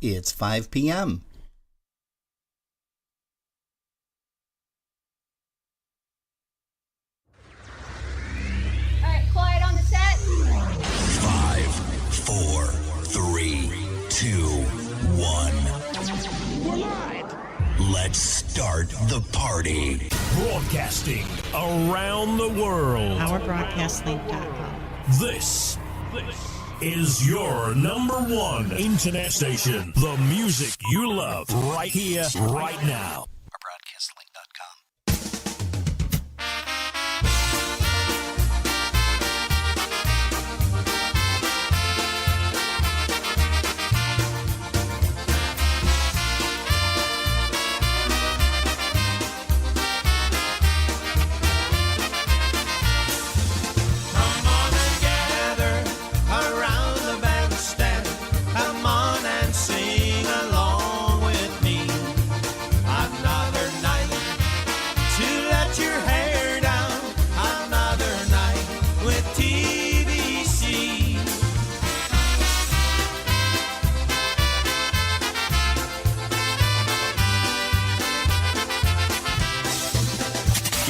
It's 5 p.m. All right, quiet on the set. 5, 4, 3, 2, 1. We're live. Let's start the party. Broadcasting around the world. OurBroadcastLink.com. This is your number one internet station. The music you love right here, right now. OurBroadcastLink.com.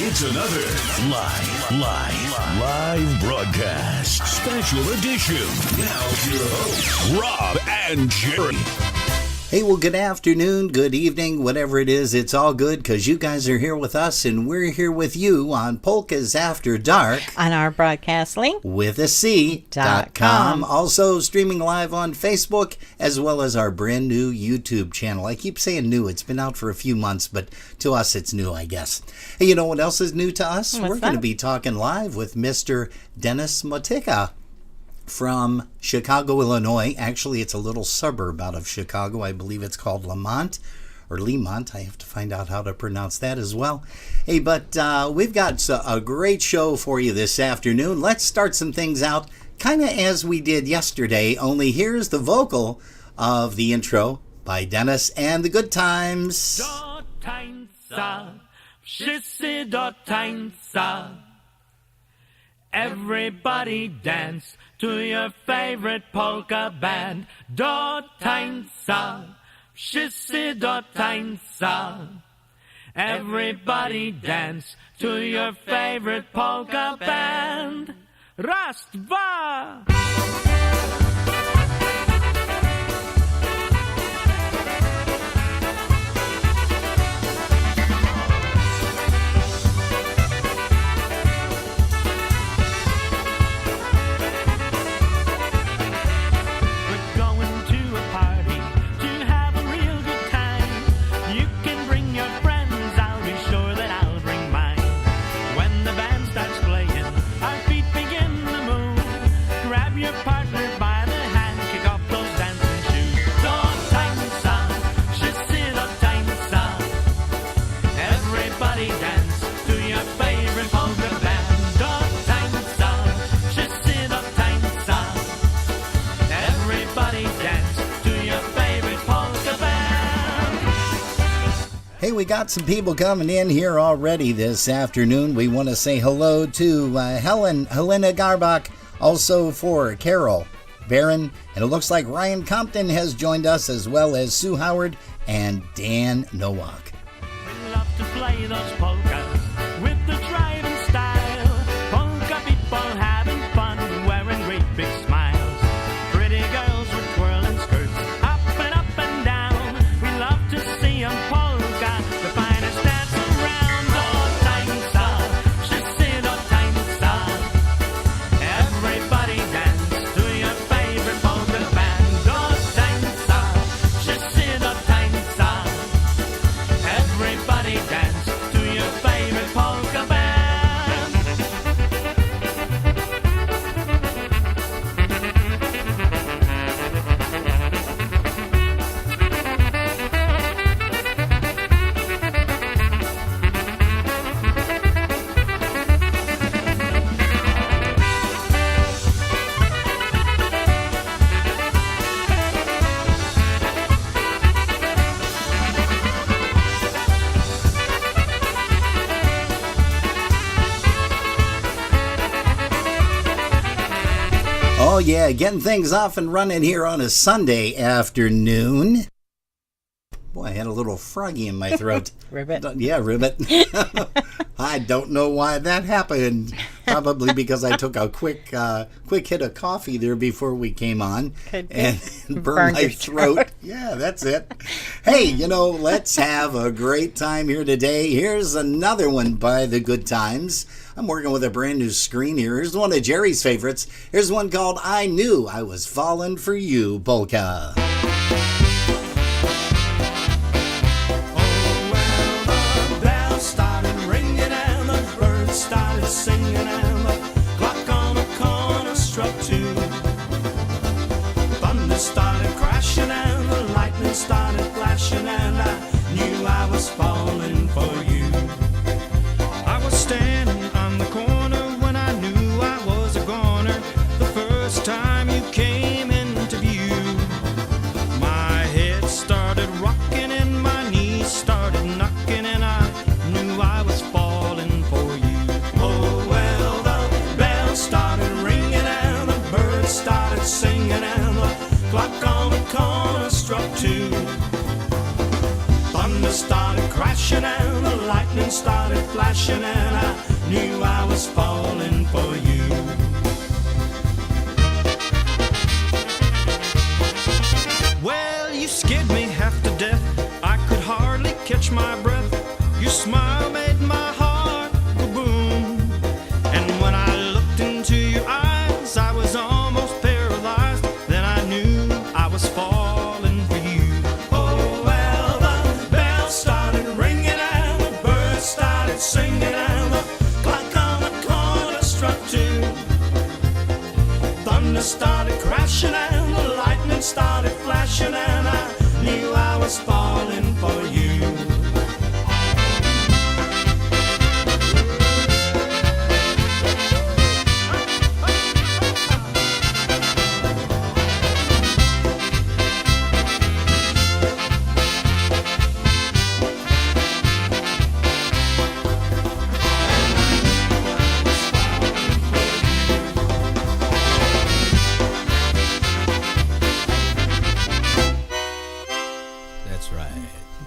It's another live broadcast. Special edition. Now your hosts, Rob and Jerry. Hey, well, good afternoon, good evening, whatever it is, it's all good because you guys are here with us and we're here with you on Polkas After Dark. On our broadcast link. With a C.com. Also streaming live on Facebook as well as our brand new YouTube channel. I keep saying new, it's been out for a few months, but to us it's new, I guess. Hey, you know what else is new to us? We're going to be talking live with Mr. Dennis Motyka from Chicago, Illinois. Actually, it's a little suburb out of Chicago. I believe it's called Lemont or Lemont. I have to find out how to pronounce that as well. Hey, but we've got a great show for you this afternoon. Let's start some things out kind of as we did yesterday, only here's the vocal of the intro by Dennis and the Good Times. Do tańca, wszyscy do tańca. Everybody dance to your favorite polka band. Do tańca, wszyscy do tańca. Everybody dance to your favorite polka band. Raz, dwa. Hey, we got some people coming in here already this afternoon. We want to say hello to Helena Garbach, also for Carol Barron, and it looks like Ryan Compton has joined us, as well as Sue Howard and Dan Nowak. We love to play those polkas with the driving style. Polka people having fun, wearing great big smiles. Pretty girls with twirling skirts, up and down. We love to see them polka, the finest dance around. Do tańca, wszyscy do tańca. Everybody dance to your favorite polka band. Do tańca, wszyscy do tańca. Everybody dance to your favorite Oh, yeah, getting things off and running here on a Sunday afternoon. Boy, I had a little froggy in my throat. Ribbit. Yeah, ribbit. I don't know why that happened. Probably because I took a quick hit of coffee there before we came on. Could be. And burned my your throat. Yeah, that's it. Hey, let's have a great time here today. Here's another one by the Good Times. I'm working with a brand new screen here. Here's one of Jerry's favorites. Here's one called I Knew I Was Falling for You, Polka. Started singing and the clock on the corner struck 2. Thunder started crashing and the lightning started flashing, and I knew I was falling for you. I was standing on the corner when I knew I was a goner. The first time you came into view, my head started rocking and my knees started knocking, and I knew I was falling for you. Started singing and the clock on the corner struck 2. Thunder started crashing and the lightning started flashing, and I knew I was falling for you. Well, you scared me half to death. I could hardly catch my breath. Your smile made my heart go boom. And when I looked into your eyes, I was almost paralyzed. Then I knew I was falling for you. Oh, well, the bells started ringing and the birds started singing, and the clock on the corner struck 2. Thunder started crashing and the lightning started flashing, and I knew I was falling for you.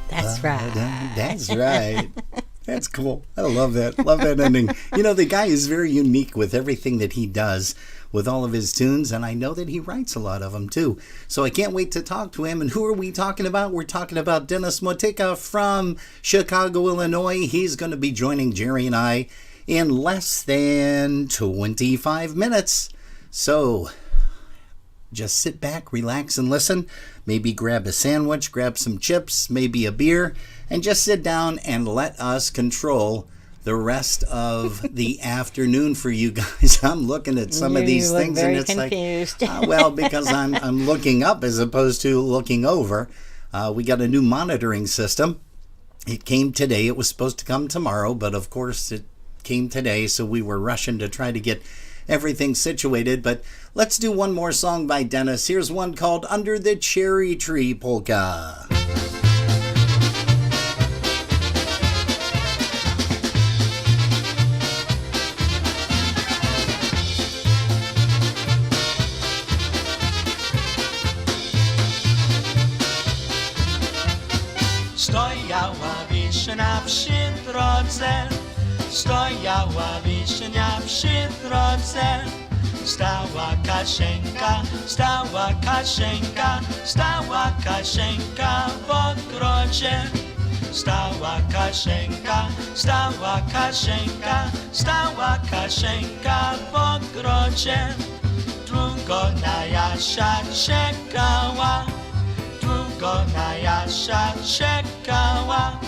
That's right. That's right. That's cool. I love that. Love that ending. The guy is very unique with everything that he does with all of his tunes, and I know that he writes a lot of them too. So I can't wait to talk to him. And who are we talking about? We're talking about Dennis Motyka from Chicago, Illinois. He's going to be joining Jerry and I in less than 25 minutes. So just sit back, relax, and listen. Maybe grab a sandwich, grab some chips, maybe a beer, and just sit down and let us control the rest of the afternoon for you guys. I'm looking at some of these things and it's confused. like, because I'm looking up as opposed to looking over. We got a new monitoring system. It came today. It was supposed to come tomorrow, but of course it came today, so we were rushing to try to get everything situated. But let's do one more song by Dennis. Here's one called Under the Cherry Tree Polka. Stojała wiśnia przy drodze, stojała wiśnia przy drodze. Stała Kasieńka, stała Kasieńka, stała Kasieńka w ogrodzie. Stała Kasieńka, stała Kasieńka, stała Kasieńka w ogrodzie. Długo na Jasia czekała, długo na Jasia czekała.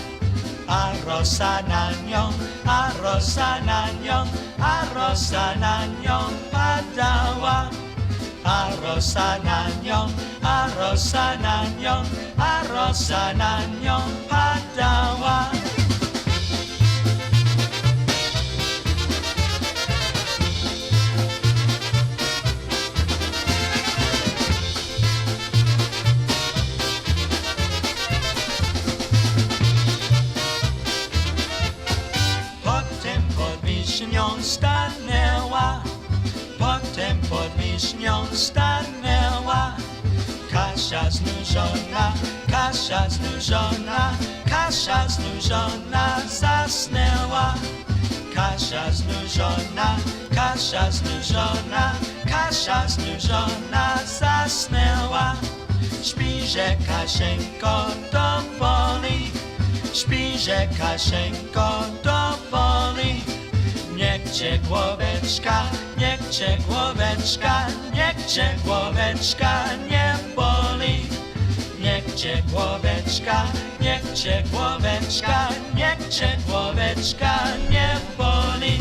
A rosa na nią, a rosa na nią, a rosa na nią padała. A rosa na nią, a rosa na nią, a rosa na nią padała. Potem pod wiśnią stanęła, potem pod wiśnią wiśnią stanęła. Kasia znużona, Kasia znużona, Kasia znużona zasnęła. Kasia znużona, Kasia znużona, Kasia znużona zasnęła. Śpiże Kasieńko do woli, śpiże Kasieńko do woli. Niech cię głoweczka, niech cię głoweczka, niech cię głoweczka nie boli. Niech cię głoweczka, niech cię głoweczka, niech cię głoweczka nie boli.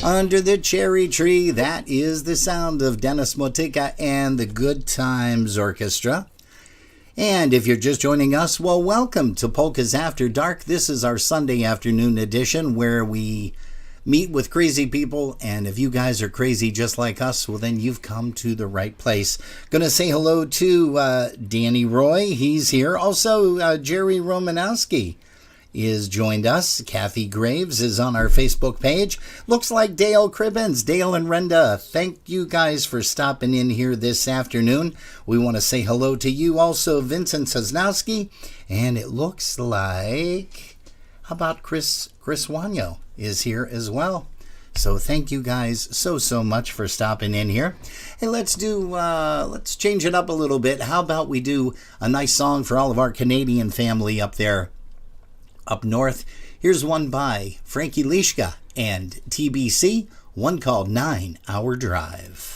Under the Cherry Tree, that is the sound of Dennis Motyka and the Good Times Orchestra. And if you're just joining us, well, welcome to Polkas After Dark. This is our Sunday afternoon edition where we meet with crazy people. And if you guys are crazy just like us, well, then you've come to the right place. Going to say hello to Danny Roy. He's here. Also, Jerry Romanowski is joined us. Kathy Graves is on our Facebook page. Looks like Dale Cribbins. Dale and Renda, thank you guys for stopping in here this afternoon. We want to say hello to you also, Vincent Sosnowski. And it looks like, how about Chris Wanyo is here as well. So thank you guys so much for stopping in here. Hey, let's change it up a little bit. How about we do a nice song for all of our Canadian family up there, up north. Here's one by Frankie Lishka and TBC, one called 9 Hour Drive.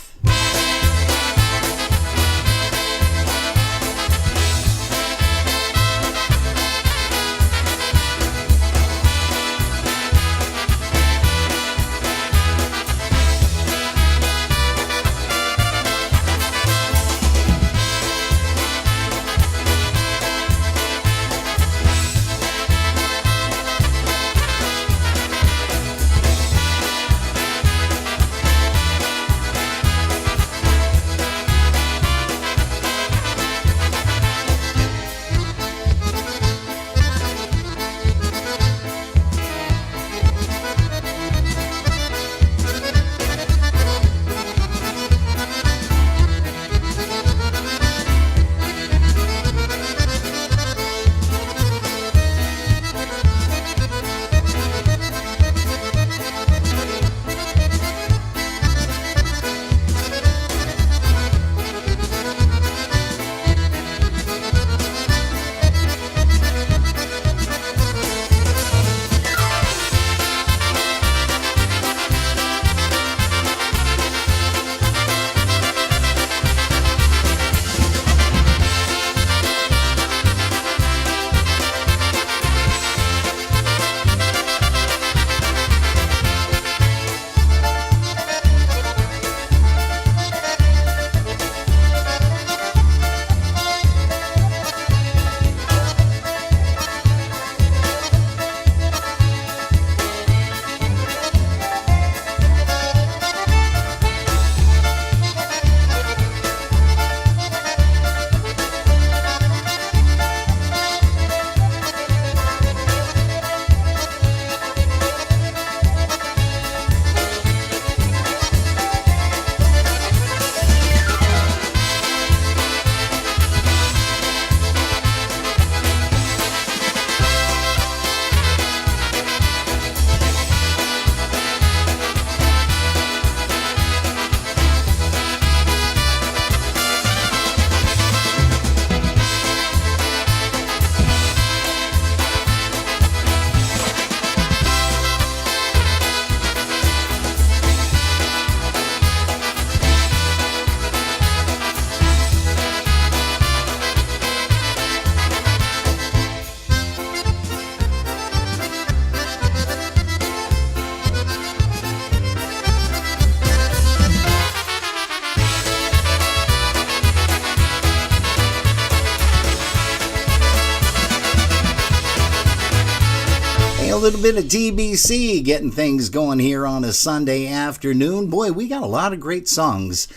little bit of TBC getting things going here on a Sunday afternoon. Boy, we got a lot of great songs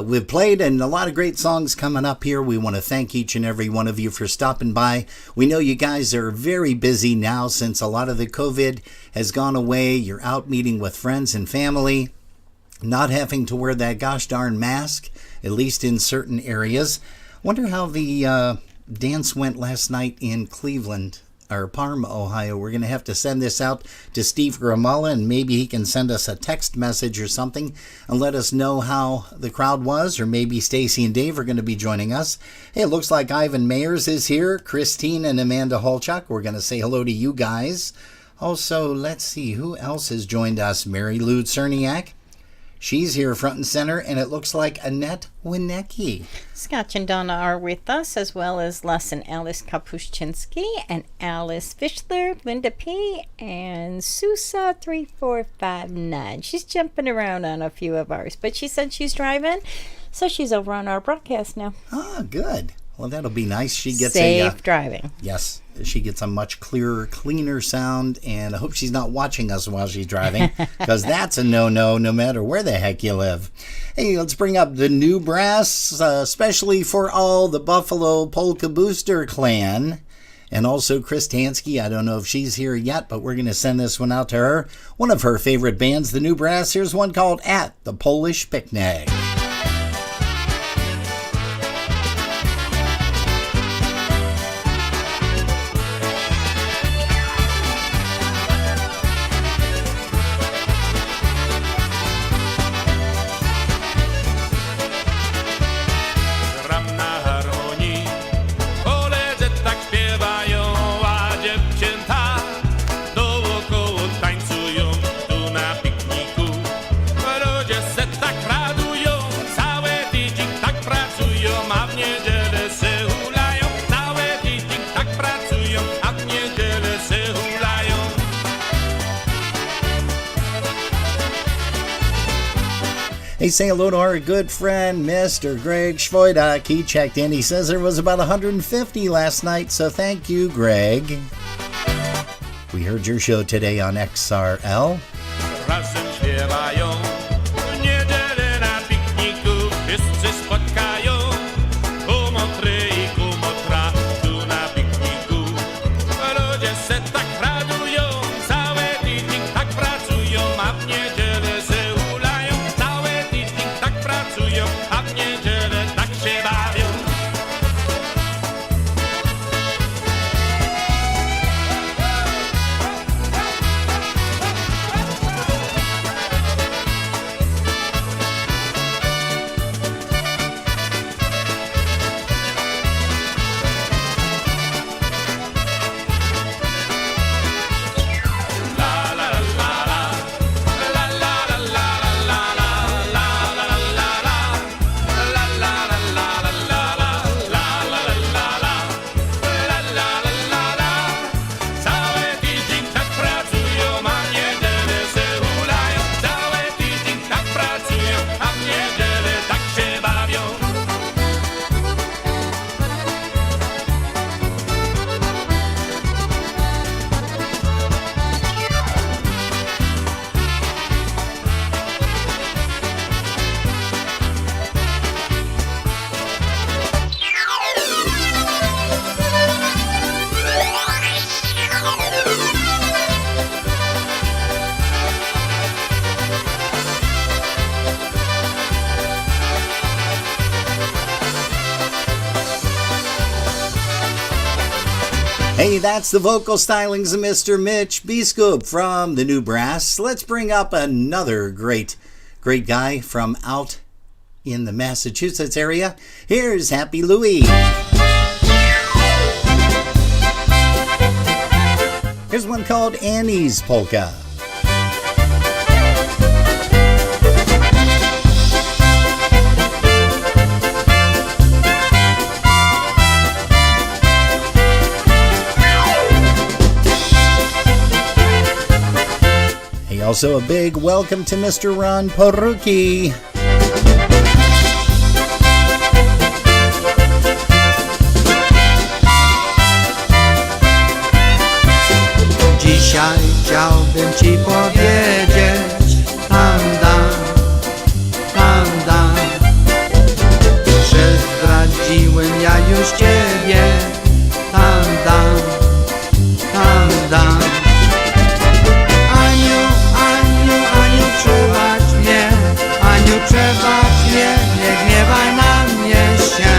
we've played and a lot of great songs coming up here. We want to thank each and every one of you for stopping by. We know you guys are very busy now since a lot of the COVID has gone away. You're out meeting with friends and family, not having to wear that gosh darn mask, at least in certain areas. Wonder how the dance went last night in Cleveland, or Parma, Ohio. We're going to have to send this out to Steve Gramalla, and maybe he can send us a text message or something and let us know how the crowd was, or maybe Stacy and Dave are going to be joining us. Hey, it looks like Ivan Mayers is here, Christine and Amanda Holchuk. We're going to say hello to you guys. Also, let's see, who else has joined us? Mary Lou Cerniak. She's here front and center, and it looks like Annette Winecki. Scotch and Donna are with us, as well as Les and Alice Kapushchinsky, and Alice Fischler, Linda P., and Sousa3459. She's jumping around on a few of ours, but she said she's driving, so she's over on our broadcast now. Ah, good. Well, that'll be nice. She gets safe driving. Yes, she gets a much clearer, cleaner sound, and I hope she's not watching us while she's driving, because that's a no-no, no matter where the heck you live. Hey, let's bring up the new brass, especially for all the Buffalo Polka Booster clan, and also Chris Tansky. I don't know if she's here yet, but we're going to send this one out to her. One of her favorite bands, the new brass. Here's one called At the Polish Picnic. Hey, say hello to our good friend, Mr. Greg Schwoidak. He checked in. He says there was about 150 last night, so thank you, Greg. We heard your show today on XRL. Hey, that's the vocal stylings of Mr. Mitch Biskup from the new brass. Let's bring up another great guy from out in the Massachusetts area. Here's Happy Louie. Here's one called Annie's Polka. Also, a big welcome to Mr. Ron Poruki. Dzisiaj dzisiaj chciałbym ci powiedzieć tam dam, że zdradziłem ja już ciebie tam dam. Aniu, przebacz mnie, nie gniewaj na mnie się.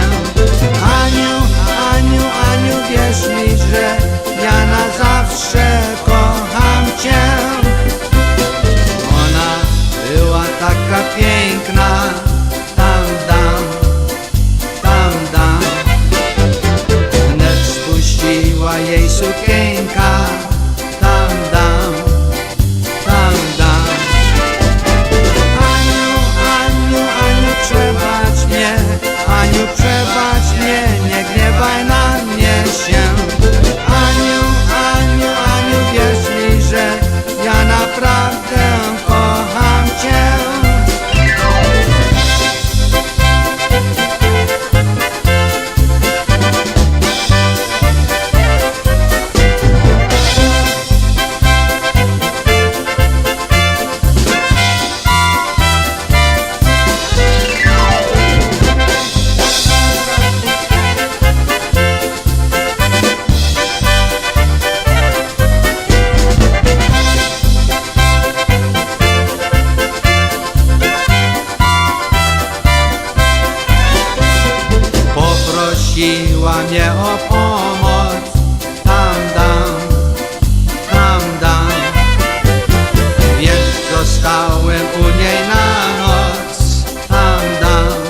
Aniu, wierz mi, że ja na zawsze kocham cię. Ona była taka piękna, tam dam. Wnet spuściła jej sukienka, tam dam. Przebacz mnie, nie gniewaj na mnie się. Aniu, wierz mi, że ja naprawdę kocham cię. Prosiła mnie o pomoc, tam dam. Więc zostałem u niej na noc, tam dam.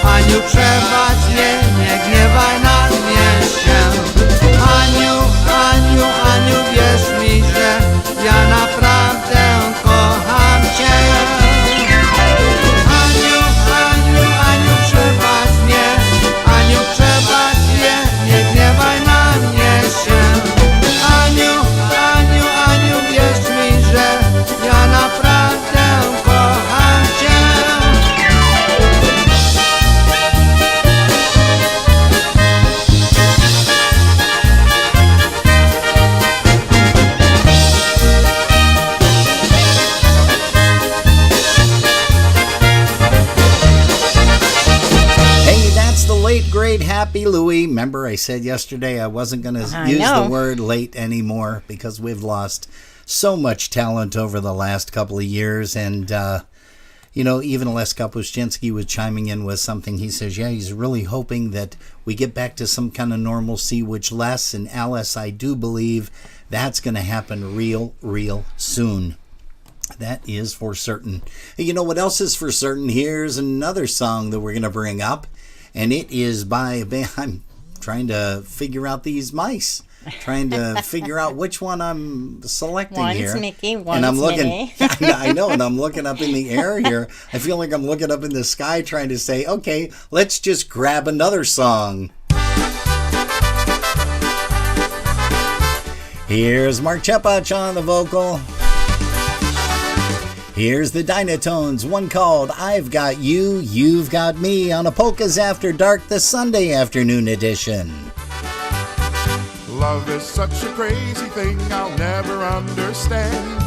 Aniu, przebacz mnie, nie gniewaj na mnie się. Aniu, wierz mi, że ja naprawdę kocham cię. Aniu, przebacz mnie, nie gniewaj na mnie się. Aniu, wierz mi, że ja naprawdę kocham cię. Late, great, happy Louie. Remember I said yesterday I wasn't going to use the word late anymore because we've lost so much talent over the last couple of years. And, even Les Kapuscinski was chiming in with something. He says, he's really hoping that we get back to some kind of normalcy, which Les and Alice, I do believe that's going to happen real soon. That is for certain. Hey, you know what else is for certain? Here's another song that we're going to bring up. And it is by, I'm trying to figure out these mice. Trying to figure out which one I'm selecting here. One's Mickey, one's and I'm looking, Minnie. I know, and I'm looking up in the air here. I feel like I'm looking up in the sky trying to say, okay, let's just grab another song. Here's Mark Chepach on the vocal. Here's the Dynatones, one called I've Got You, You've Got Me on a Polkas After Dark, the Sunday afternoon edition. Love is such a crazy thing I'll never understand.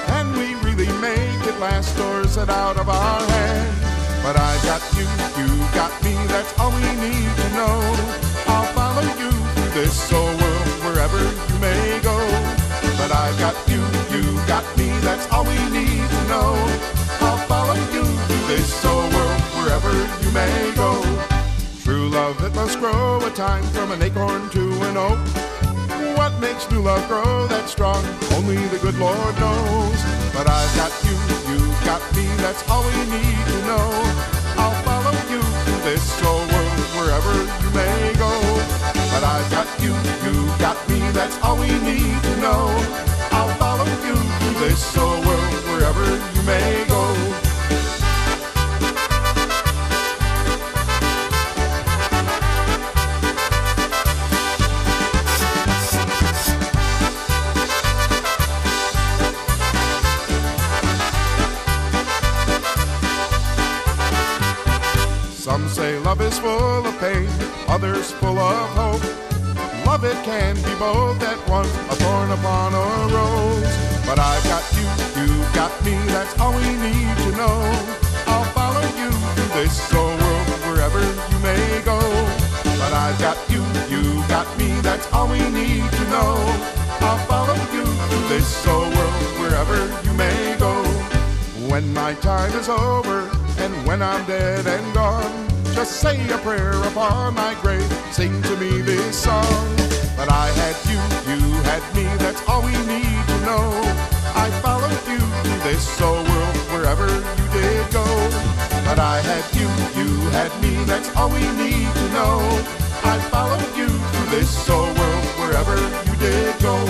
Can we really make it last or is it out of our hand? But I got you, you got me, that's all we need to know. I'll follow you through this old world wherever you may go. But I got you, you got me, that's all we need to know. I'll follow you through this old world wherever you may go. True love, it must grow a time from an acorn to an oak. What makes new love grow that strong? Only the good Lord knows. But I've got you, you've got me, that's all we need to know. I'll follow you through this old world wherever you may go. But I've got you, you've got me, that's all we need to know. I'll follow you through this old world wherever you may go. Some say love is full of pain, others full of hope. Love it can be both at once, a thorn upon a rose. But I've got you, you've got me, that's all we need to know. I'll follow you through this old world, wherever you may go. But I've got you, you've got me, that's all we need to know. I'll follow you through this old world, wherever you may go. When my time is over, and when I'm dead and gone, just say a prayer upon my grave, sing to me this song. But I had you, you had me, that's all we need to know. I followed you through this old world, wherever you did go. But I had you, you had me, that's all we need to know. I followed you through this old world, wherever you did go.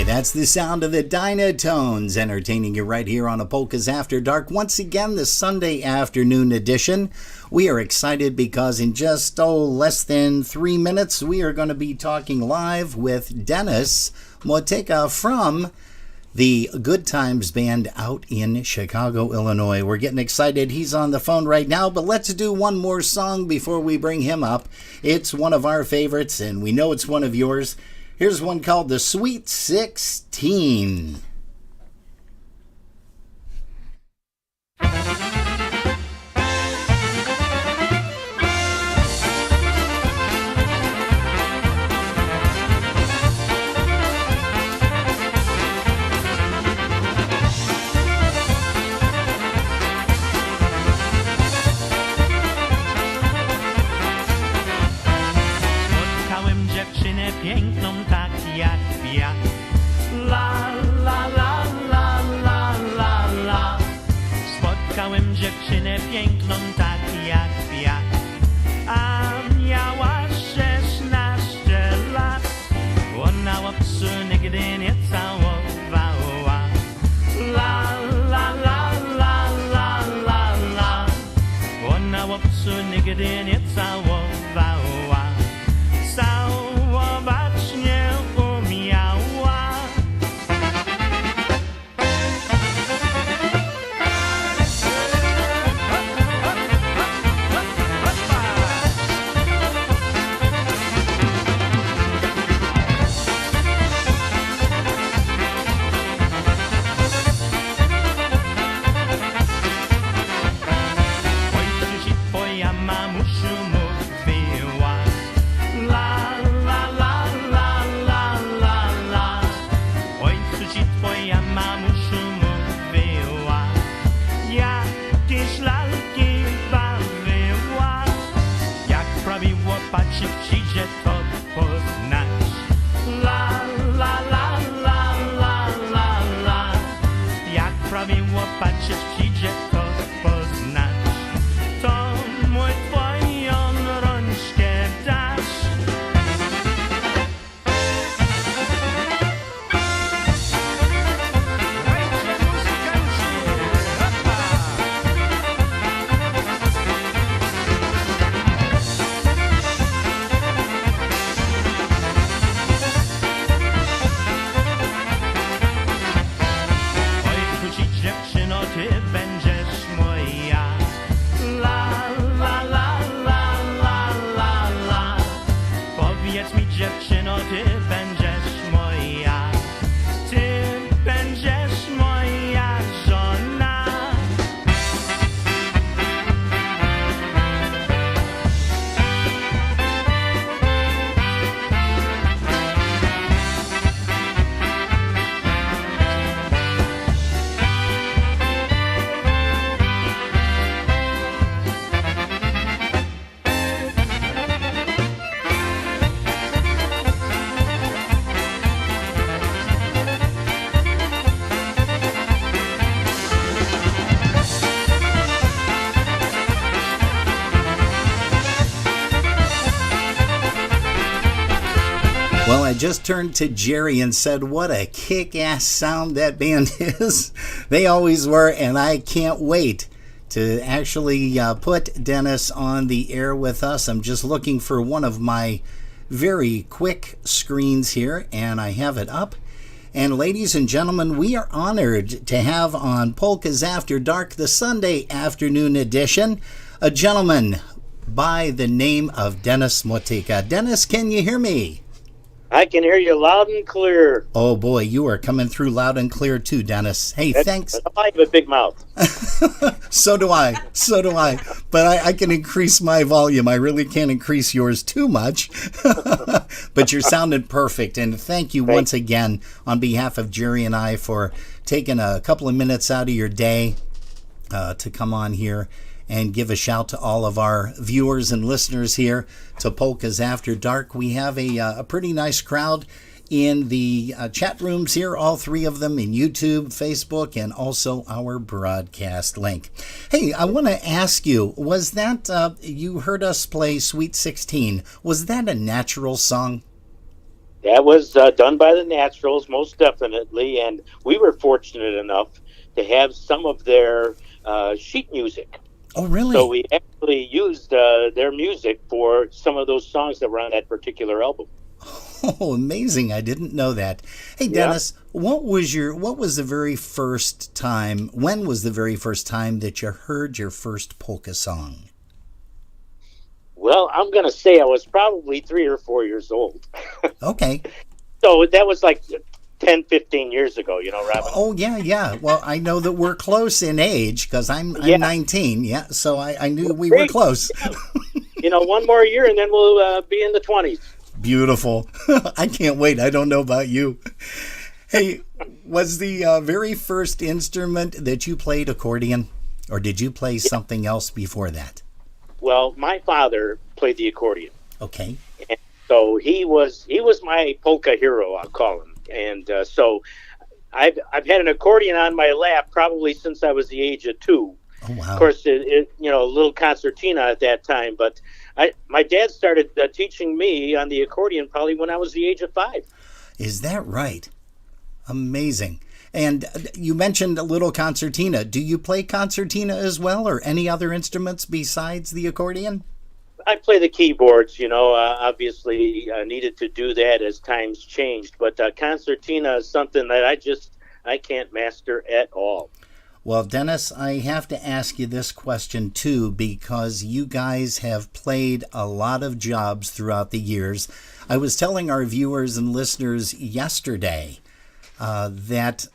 That's the sound of the Dynatones, entertaining you right here on a Polkas After Dark. Once again, the Sunday afternoon edition. We are excited because in just, less than 3 minutes, we are going to be talking live with Dennis Motyka from the Good Times Band out in Chicago, Illinois. We're getting excited. He's on the phone right now, but let's do one more song before we bring him up. It's one of our favorites, and we know it's one of yours. Here's one called The Sweet 16. Spotkałem dziewczynę piękną tak jak kwiat. La la la la la la la. Spotkałem dziewczynę piękną tak jak kwiat. A miała 16 lat. Ona chłopcu nigdy nie całowała. La la la la la la la. Ona chłopcu nigdy nie całowała. Całować nie umiała. Ojcu ci twoja mamusiu mówiła. La la la la la la la. Ojcu ci twoja mamusiu mówiła. Jakieś lalki bawiła. Jak prawiło patrzeć przyjdzie to poznać. La la la la la la la. Jak prawiło patrzeć przyjdzie to poznać. To mój twoją rączkę dasz. Ojcu ci dziewczyno, ty będziesz moja. La la la la la la la. Powiedz mi dziewczyno, ty będziesz moja. Ty będziesz moja żona. just turned to Jerry and said, what a kick-ass sound that band is. They always were, and I can't wait to actually put Dennis on the air with us. I'm just looking for one of my very quick screens here, and I have it up. And ladies and gentlemen, we are honored to have on Polkas After Dark, the Sunday afternoon edition, a gentleman by the name of Dennis Motyka. Dennis, can you hear me? I can hear you loud and clear. Oh boy, you are coming through loud and clear too, Dennis. Hey, thanks. I have a big mouth. So do I. But I can increase my volume. I really can't increase yours too much. But you're sounding perfect. And thank you once again on behalf of Jerry and I for taking a couple of minutes out of your day to come on here and give a shout to all of our viewers and listeners here to Polkas After Dark. We have a pretty nice crowd in the chat rooms here, all three of them in YouTube, Facebook, and also our broadcast link. Hey, I want to ask you, was that, you heard us play Sweet 16, was that a natural song? That was done by the Naturals, most definitely, and we were fortunate enough to have some of their sheet music. Oh, really? So we actually used their music for some of those songs that were on that particular album. Oh, amazing. I didn't know that. Hey, Dennis, when was the very first time that you heard your first polka song? Well, I'm going to say I was probably 3 or 4 years old. Okay. So that was like 10, 15 years ago, Robin. Oh, yeah. Well, I know that we're close in age because I'm 19. Yeah, so I knew we were close. Yeah. One more year and then we'll be in the 20s. Beautiful. I can't wait. I don't know about you. Hey, was the very first instrument that you played accordion, or did you play something else before that? Well, my father played the accordion. Okay. And so he was my polka hero, I'll call him. And so I've had an accordion on my lap probably since I was the age of 2. Oh, wow. Of course, a little concertina at that time. But my dad started teaching me on the accordion probably when I was the age of 5. Is that right? Amazing. And you mentioned a little concertina. Do you play concertina as well, or any other instruments besides the accordion? I play the keyboards, obviously needed to do that as times changed. But concertina is something that I can't master at all. Well, Dennis, I have to ask you this question too, because you guys have played a lot of jobs throughout the years. I was telling our viewers and listeners yesterday that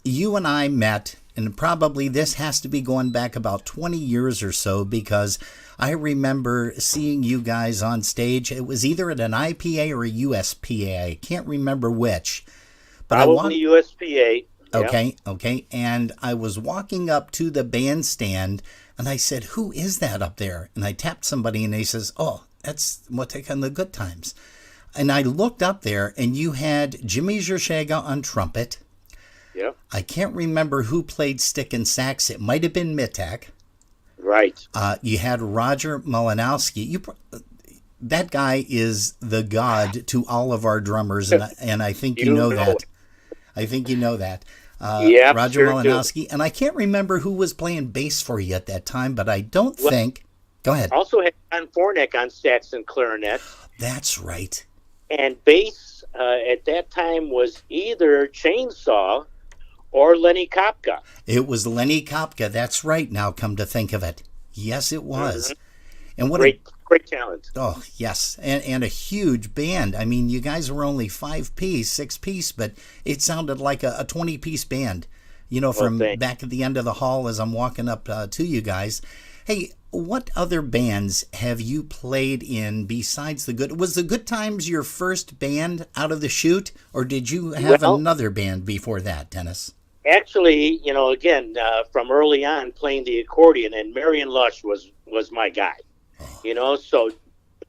you and I met, and probably this has to be going back about 20 years or so, because I remember seeing you guys on stage. It was either at an IPA or a USPA. I can't remember which. But probably USPA. Okay. And I was walking up to the bandstand, and I said, "Who is that up there?" And I tapped somebody, and they says, "Oh, that's Motyka and the Good Times." And I looked up there, and you had Jimmy Zershega on trumpet. Yeah. I can't remember who played stick and sax. It might have been Mitek. Right. You had Roger Malinowski. That guy is the god to all of our drummers, and I think you know that. I think you know that. Roger Malinowski. And I can't remember who was playing bass for you at that time, but I don't think... Go ahead. Also had John Fornek on sax and clarinet. That's right. And bass at that time was either Chainsaw or Lenny Kopka. It was Lenny Kopka. That's right, now come to think of it. Yes, it was. Mm-hmm. And what great talent. Oh, yes. And a huge band. I mean, you guys were only 5-piece, 6-piece, but it sounded like a 20-piece band, from back at the end of the hall as I'm walking up to you guys. Hey, what other bands have you played in besides was the Good Times your first band out of the chute, or did you have another band before that, Dennis? Actually, again, from early on playing the accordion, and Marion Lush was my guy. So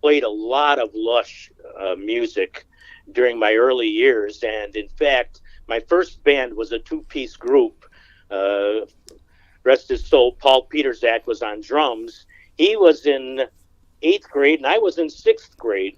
played a lot of Lush music during my early years. And in fact, my first band was a 2-piece group. Rest his soul, Paul Peterzak was on drums. He was in 8th grade and I was in 6th grade.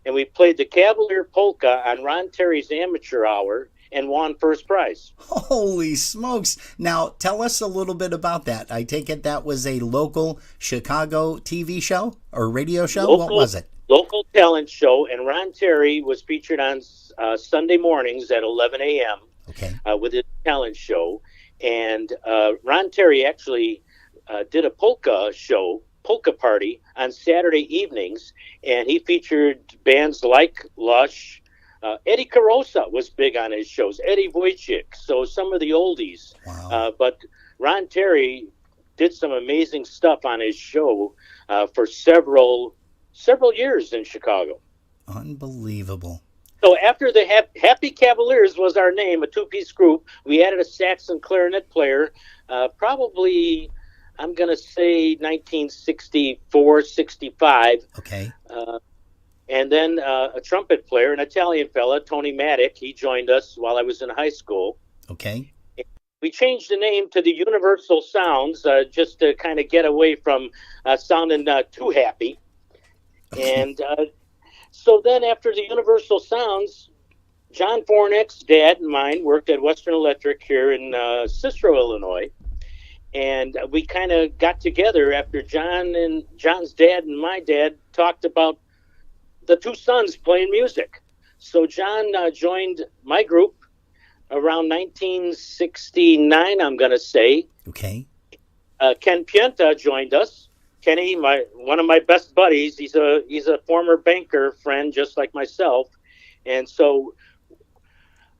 and we played the Cavalier Polka on Ron Terry's Amateur Hour and won first prize. Holy smokes. Now, tell us a little bit about that. I take it that was a local Chicago TV show or radio show? What was it? Local talent show, and Ron Terry was featured on Sunday mornings at 11 a.m. Okay. With his talent show. And Ron Terry actually did a polka party on Saturday evenings, and he featured bands like Lush. Eddie Carosa was big on his shows, Eddie Wojcik, so some of the oldies. Wow. But Ron Terry did some amazing stuff on his show for several years in Chicago. Unbelievable. So after the Happy Cavaliers was our name, a two-piece group, we added a sax and clarinet player, probably, I'm going to say 1964, 65. Okay. And then a trumpet player, an Italian fella, Tony Maddock. He joined us while I was in high school. Okay. We changed the name to the Universal Sounds just to kind of get away from sounding too happy. Okay. And so then after the Universal Sounds, John Fornick's dad and mine worked at Western Electric here in Cicero, Illinois. And we kind of got together after John's dad and my dad talked about the two sons playing music. So John joined my group around 1969, I'm going to say. Okay. Ken Pienta joined us. Kenny, one of my best buddies, he's a former banker friend just like myself. And so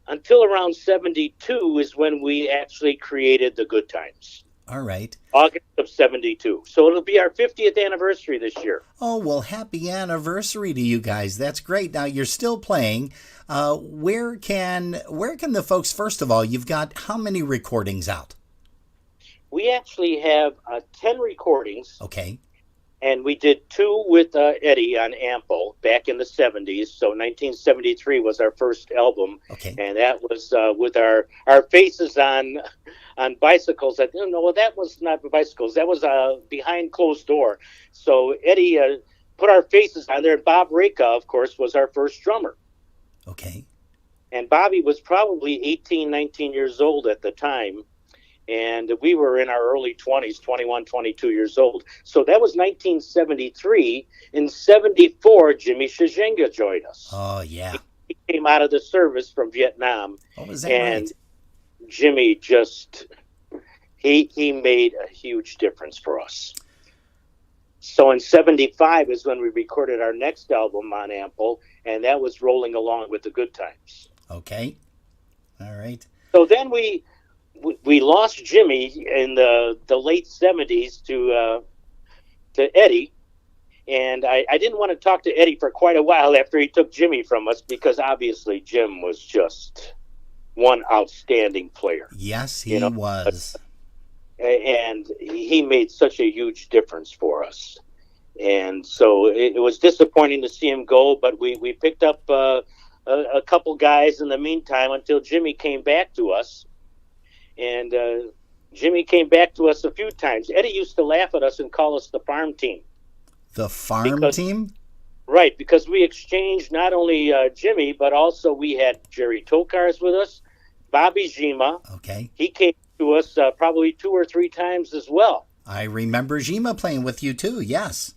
until around 72 is when we actually created the Good Times. All right. August of 72. So it'll be our 50th anniversary this year. Oh, well, happy anniversary to you guys. That's great. Now, you're still playing. Where can the folks, first of all, you've got how many recordings out? We actually have 10 recordings. Okay. And we did 2 with Eddie on Ample back in the 70s. So 1973 was our first album. Okay. And that was with our faces on bicycles. No, that was not bicycles. That was behind closed door. So Eddie put our faces on there. And Bob Reka, of course, was our first drummer. Okay. And Bobby was probably 18, 19 years old at the time. And we were in our early 20s, 21, 22 years old. So that was 1973. In 74, Jimmy Shajenga joined us. Oh, yeah. He came out of the service from Vietnam. Oh, is that right? Jimmy just, he made a huge difference for us. So in 75 is when we recorded our next album on Ample, and that was Rolling Along with the Good Times. Okay. All right. So then we lost Jimmy in the late 70s to Eddie, and I didn't want to talk to Eddie for quite a while after he took Jimmy from us because obviously Jim was just one outstanding player. Yes, he was. And he made such a huge difference for us. And so it was disappointing to see him go, but we picked up a couple guys in the meantime until Jimmy came back to us. And Jimmy came back to us a few times. Eddie used to laugh at us and call us the farm team. The farm team? Right, because we exchanged not only Jimmy, but also we had Jerry Tokars with us, Bobby Zima. Okay. He came to us probably 2 or 3 times as well. I remember Zima playing with you too, yes.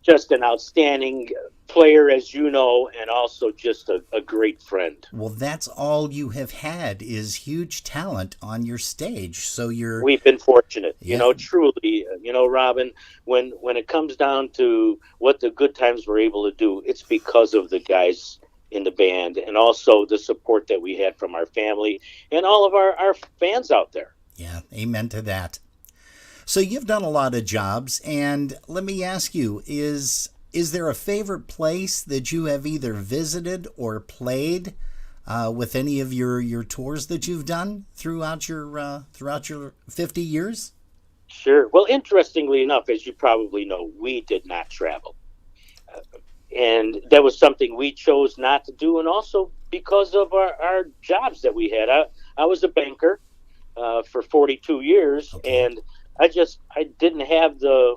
Just an outstanding player, as you know, and also just a great friend. Well, that's all you have had is huge talent on your stage. So we've been fortunate, Yeah. Truly, Robin, when it comes down to what the Good Times were able to do, it's because of the guys in the band and also the support that we had from our family and all of our fans out there. Yeah, amen to that. So you've done a lot of jobs, and let me ask you, is there a favorite place that you have either visited or played with any of your tours that you've done throughout your 50 years? Sure. Well, interestingly enough, as you probably know, we did not travel. And that was something we chose not to do, and also because of our jobs that we had. I was a banker for 42 years, okay. And I didn't have the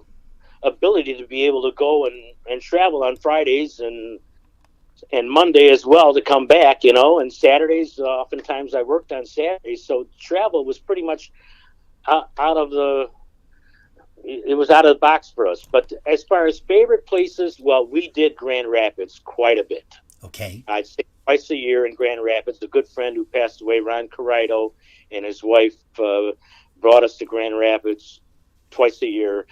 ability to be able to go and travel on Fridays and and Monday as well to come back, and Saturdays, oftentimes I worked on Saturdays, so travel was pretty much out of the, it was out of the box for us. But as far as favorite places, well, we did Grand Rapids quite a bit. Okay. I'd say twice a year in Grand Rapids. A good friend who passed away, Ron Corrido, and his wife brought us to Grand Rapids twice a year.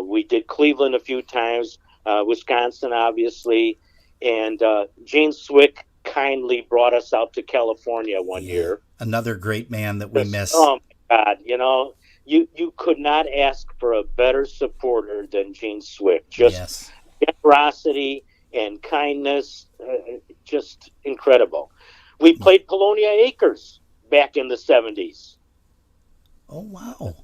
We did Cleveland a few times, Wisconsin, obviously. And Gene Swick kindly brought us out to California one year. Another great man that we miss. Oh, my God. You could not ask for a better supporter than Gene Swick. Just generosity and kindness, just incredible. We played Polonia Acres back in the 70s. Oh, wow.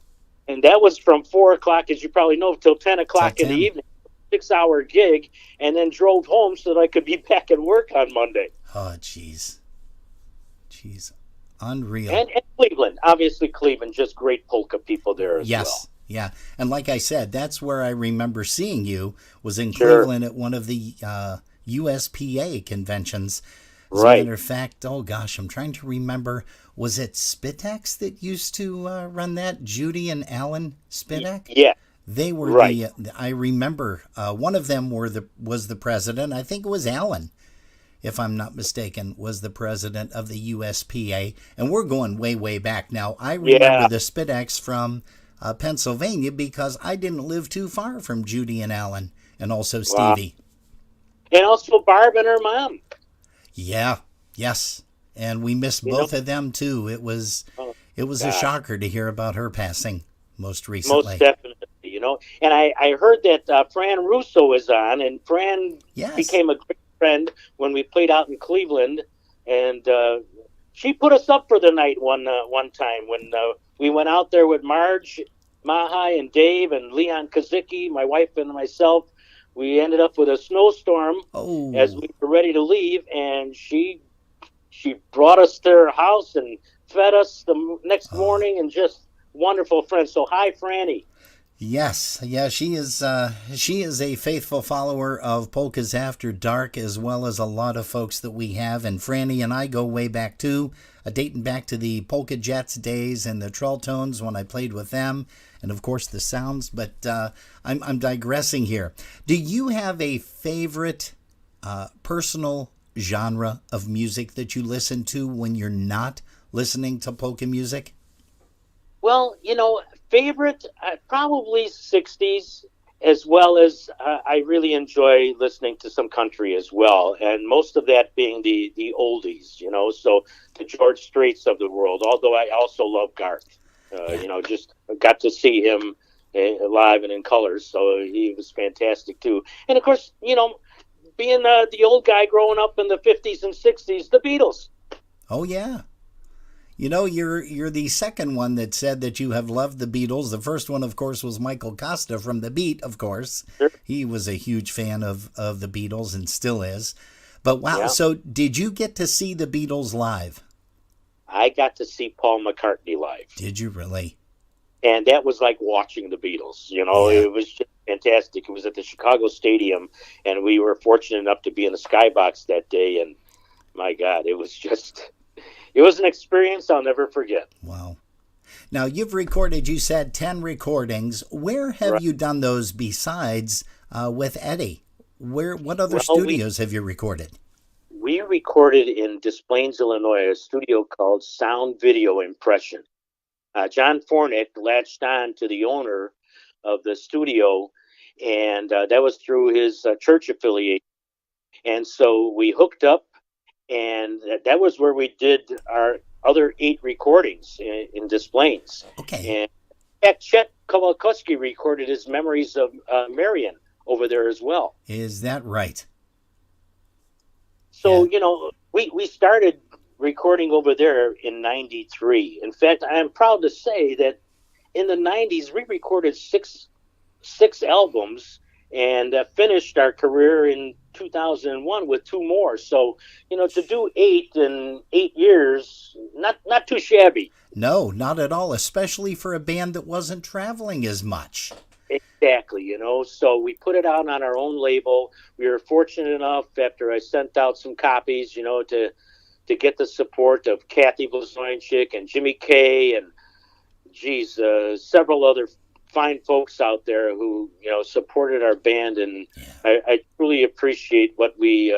And that was from 4 o'clock, as you probably know, till 10 o'clock in the evening. 6-hour gig, and then drove home so that I could be back at work on Monday. Oh, jeez. Unreal. And Cleveland. Obviously, Cleveland, just great polka people there as well. Yeah. And like I said, that's where I remember seeing you, was in Cleveland at one of the USPA conventions. As a matter of fact, oh gosh, I'm trying to remember, was it Spitax that used to run that? Judy and Alan Spitak? Yeah. They were I remember one of them was the president. I think it was Alan, if I'm not mistaken, was the president of the USPA. And we're going way, way back now. I remember the Spitax from Pennsylvania because I didn't live too far from Judy and Alan, and also Stevie. And also Barb and her mom. Yes. And we missed both of them too. It was a shocker to hear about her passing most recently. Most definitely. And I heard that Fran Russo is on, and Fran became a great friend when we played out in Cleveland, and she put us up for the night one time when we went out there with Marge Mahai and Dave and Leon Kazicki, my wife and myself. We ended up with a snowstorm as we were ready to leave, and she brought us to her house and fed us the next morning, and just wonderful friends. So hi, Franny. Yes, she is a faithful follower of Polkas After Dark, as well as a lot of folks that we have. And Franny and I go way back too, dating back to the Polka Jets days and the Trolltones when I played with them, and of course the Sounds. But I'm digressing here. Do you have a favorite personal genre of music that you listen to when you're not listening to polka music? Well, favorite, probably 60s, as well as I really enjoy listening to some country as well, and most of that being the oldies, so the George Straits of the world, although I also love Garth. Just got to see him live and in colors, so he was fantastic too. And of course, being the old guy growing up in the 50s and 60s, the Beatles. Oh, yeah. You're the second one that said that you have loved the Beatles. The first one, of course, was Michael Costa from The Beat, of course. Sure. He was a huge fan of the Beatles and still is. But wow, so did you get to see the Beatles live? I got to see Paul McCartney live. Did you really? And that was like watching the Beatles. It was just fantastic. It was at the Chicago Stadium, and we were fortunate enough to be in the skybox that day. And my God, it was an experience I'll never forget. Wow. Now, you've recorded, you said, 10 recordings. Where have you done those besides with Eddie? What other studios have you recorded? We recorded in Des Plaines, Illinois, a studio called Sound Video Impression. John Fornick latched on to the owner of the studio, and that was through his church affiliation. And so we hooked up, and that was where we did our other 8 recordings in Des Plaines. Okay. And in fact, Chet Kowalkowski recorded his Memories of Marion over there as well. Is that right? So, we started recording over there in 93. In fact, I'm proud to say that in the 90s, we recorded six albums and finished our career in 2001 with 2 more. So, to do 8 in 8 years, not too shabby. No, not at all, especially for a band that wasn't traveling as much. Exactly, so we put it out on our own label. We were fortunate enough after I sent out some copies, to get the support of Kathy Blazoinchik and Jimmy Kay and several other fine folks out there who supported our band, and I truly appreciate what we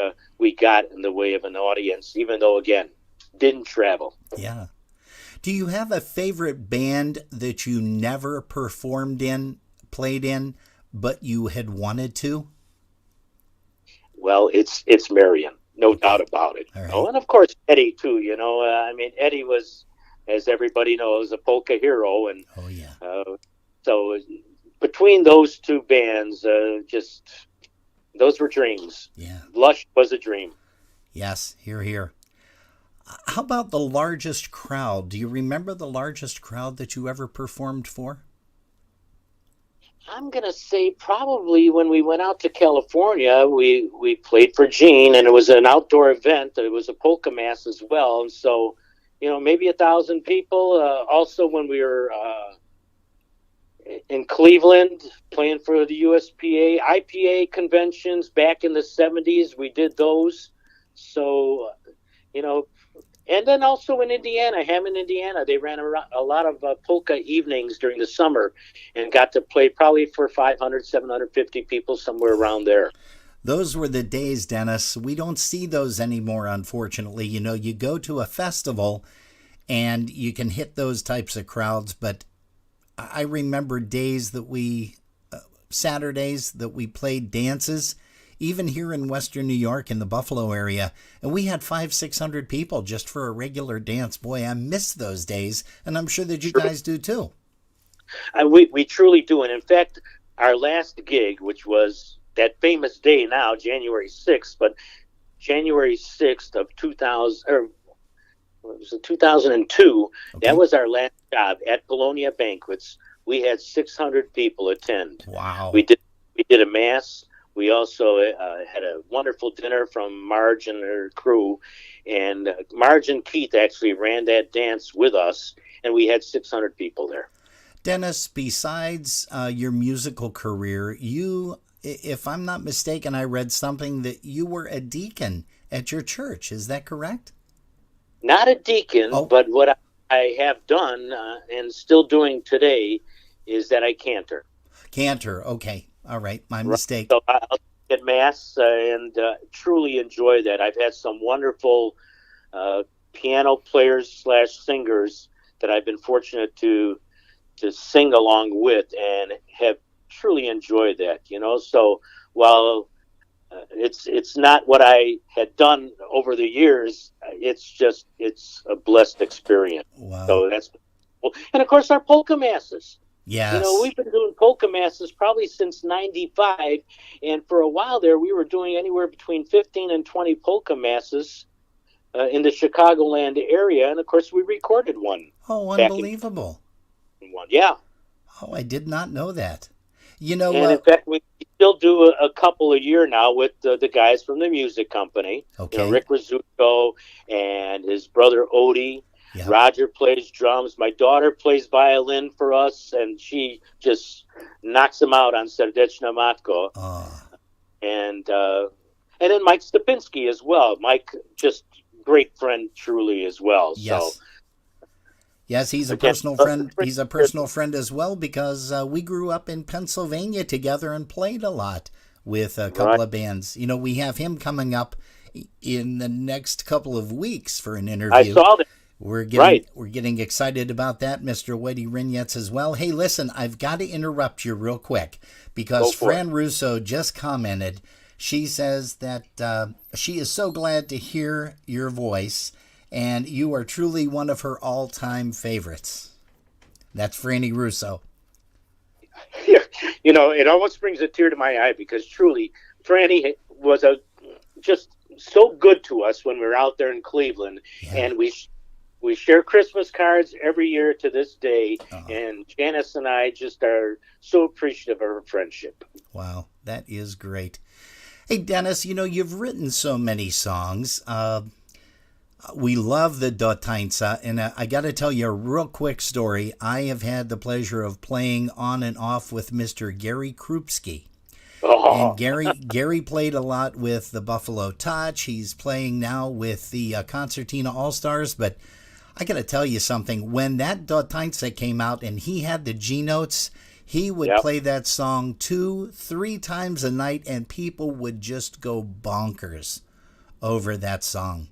got in the way of an audience, even though again didn't travel. Yeah. Do you have a favorite band that you never performed in, played in, but you had wanted to? Well, it's Marion, no doubt about it. Right. And of course Eddie too. Eddie was, as everybody knows, a polka hero, and so between those two bands, those were dreams. Yeah, Lush was a dream. Yes, hear, hear. How about the largest crowd? Do you remember the largest crowd that you ever performed for? I'm going to say probably when we went out to California, we played for Gene, and it was an outdoor event. It was a polka mass as well. And so, maybe 1,000 people. Also, when we were in Cleveland playing for the USPA, IPA conventions back in the 70s, we did those. So, and then also in Indiana, Hammond, Indiana, they ran a lot of polka evenings during the summer and got to play probably for 500, 750 people, somewhere around there. Those were the days, Dennis. We don't see those anymore, unfortunately. You go to a festival and you can hit those types of crowds, but I remember days that Saturdays that we played dances, even here in Western New York in the Buffalo area, and we had 500-600 people just for a regular dance. Boy, I miss those days, and I'm sure that you guys do too. We truly do, and in fact, our last gig, which was that famous day now, January 6th, but January 6th of 2002, okay. That was our last job at Polonia Banquets. We had 600 people attend. Wow. We did a mass. We also had a wonderful dinner from Marge and her crew, and Marge and Keith actually ran that dance with us, and we had 600 people there. Dennis, besides your musical career, you, if I'm not mistaken, I read something that you were a deacon at your church. Is that correct? Not a deacon, but what I have done and still doing today is that I cantor. Cantor, okay. All right, my mistake. So I'll at Mass and truly enjoy that. I've had some wonderful piano players / singers that I've been fortunate to sing along with, and have truly enjoyed that. So while it's not what I had done over the years, it's a blessed experience. Wow. So that's cool. And of course our polka masses. Yes. We've been doing polka masses probably since 95, and for a while there, we were doing anywhere between 15 and 20 polka masses in the Chicagoland area, and of course, we recorded one. Oh, unbelievable. Yeah. Oh, I did not know that. And in fact, we still do a couple a year now with the guys from the music company. Okay. Rick Rizzuto and his brother Odie. Yep. Roger plays drums. My daughter plays violin for us, and she just knocks them out on Serdeczna Matko. And then Mike Stopinski as well. Mike, just great friend, truly as well. Yes. So, yes, he's a personal friend. He's a personal friend as well, because we grew up in Pennsylvania together and played a lot with a couple of bands. We have him coming up in the next couple of weeks for an interview. I saw that. We're getting excited about that, Mr. Whitey Rignetz as well. Hey, listen, I've got to interrupt you real quick, because Fran Russo just commented. She says that she is so glad to hear your voice, and you are truly one of her all-time favorites. That's Franny Russo. It almost brings a tear to my eye, because truly, Franny was just so good to us when we were out there in Cleveland, and we share Christmas cards every year to this day, and Janice and I just are so appreciative of her friendship. Wow, that is great. Hey, Dennis, you've written so many songs. We love the Dotainsa, and I got to tell you a real quick story. I have had the pleasure of playing on and off with Mr. Gary Krupski. Oh. And Gary played a lot with the Buffalo Touch. He's playing now with the Concertina All-Stars. But I got to tell you something. When that Dotainsa came out and he had the G notes, he would play that song 2-3 times a night, and people would just go bonkers over that song.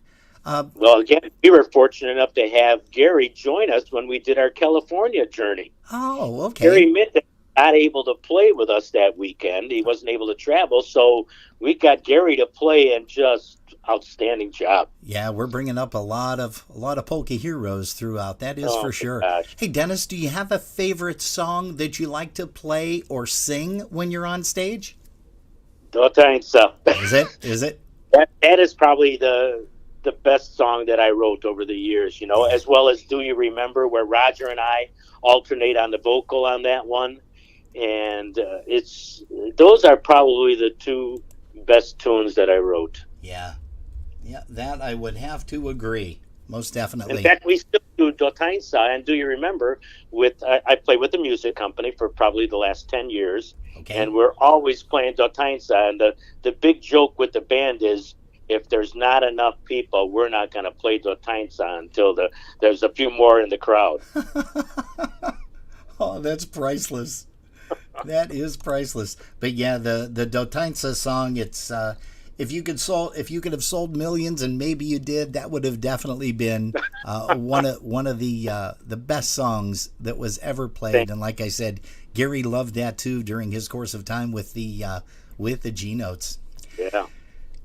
Well, again, we were fortunate enough to have Gary join us when we did our California journey. Oh, okay. Gary Minton not able to play with us that weekend. He wasn't able to travel, so we got Gary to play, and just outstanding job. Yeah, we're bringing up a lot of polka heroes throughout. That is for sure. Gosh. Hey, Dennis, do you have a favorite song that you like to play or sing when you're on stage? Dotainsa. Is it? That is probably the best song that I wrote over the years, as well as Do You Remember, where Roger and I alternate on the vocal on that one. And those are probably the two best tunes that I wrote. Yeah, that I would have to agree, most definitely. In fact, we still do Dotainsa and Do You Remember I play with the music company for probably the last 10 years. Okay. And we're always playing Dotainsa, and the big joke with the band is, if there's not enough people, we're not going to play Dotainsa until there's a few more in the crowd. Oh, that's priceless. That is priceless. But yeah, the Dotainsa song, it's if you could have sold millions, and maybe you did, that would have definitely been one of the best songs that was ever played. And like I said, Gary loved that too during his course of time with the G notes. Yeah.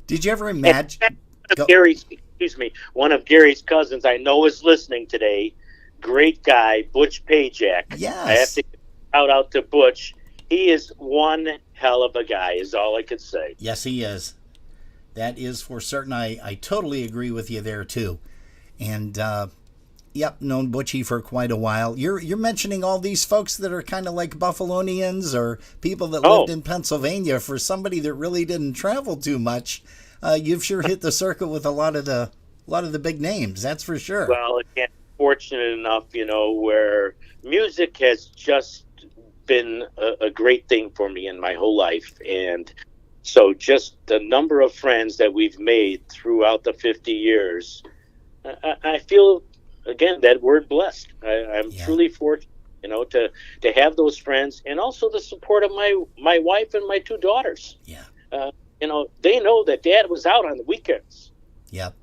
Did you ever imagine? One of Gary's cousins I know is listening today. Great guy, Butch Pajak. Yes. I have to shout out to Butch. He is one hell of a guy, is all I could say. Yes, he is. That is for certain. I totally agree with you there too. And known Butchie for quite a while. You're mentioning all these folks that are kind of like Buffalonians or people that lived in Pennsylvania. For somebody that really didn't travel too much, you've sure hit the circuit with a lot of the big names. That's for sure. Well, again, fortunate enough, where music has just been a great thing for me in my whole life. And so just the number of friends that we've made throughout the 50 years, I feel, again, that word blessed. I'm truly fortunate, to have those friends, and also the support of my wife and my two daughters. Yeah. They know that Dad was out on the weekends. Yep.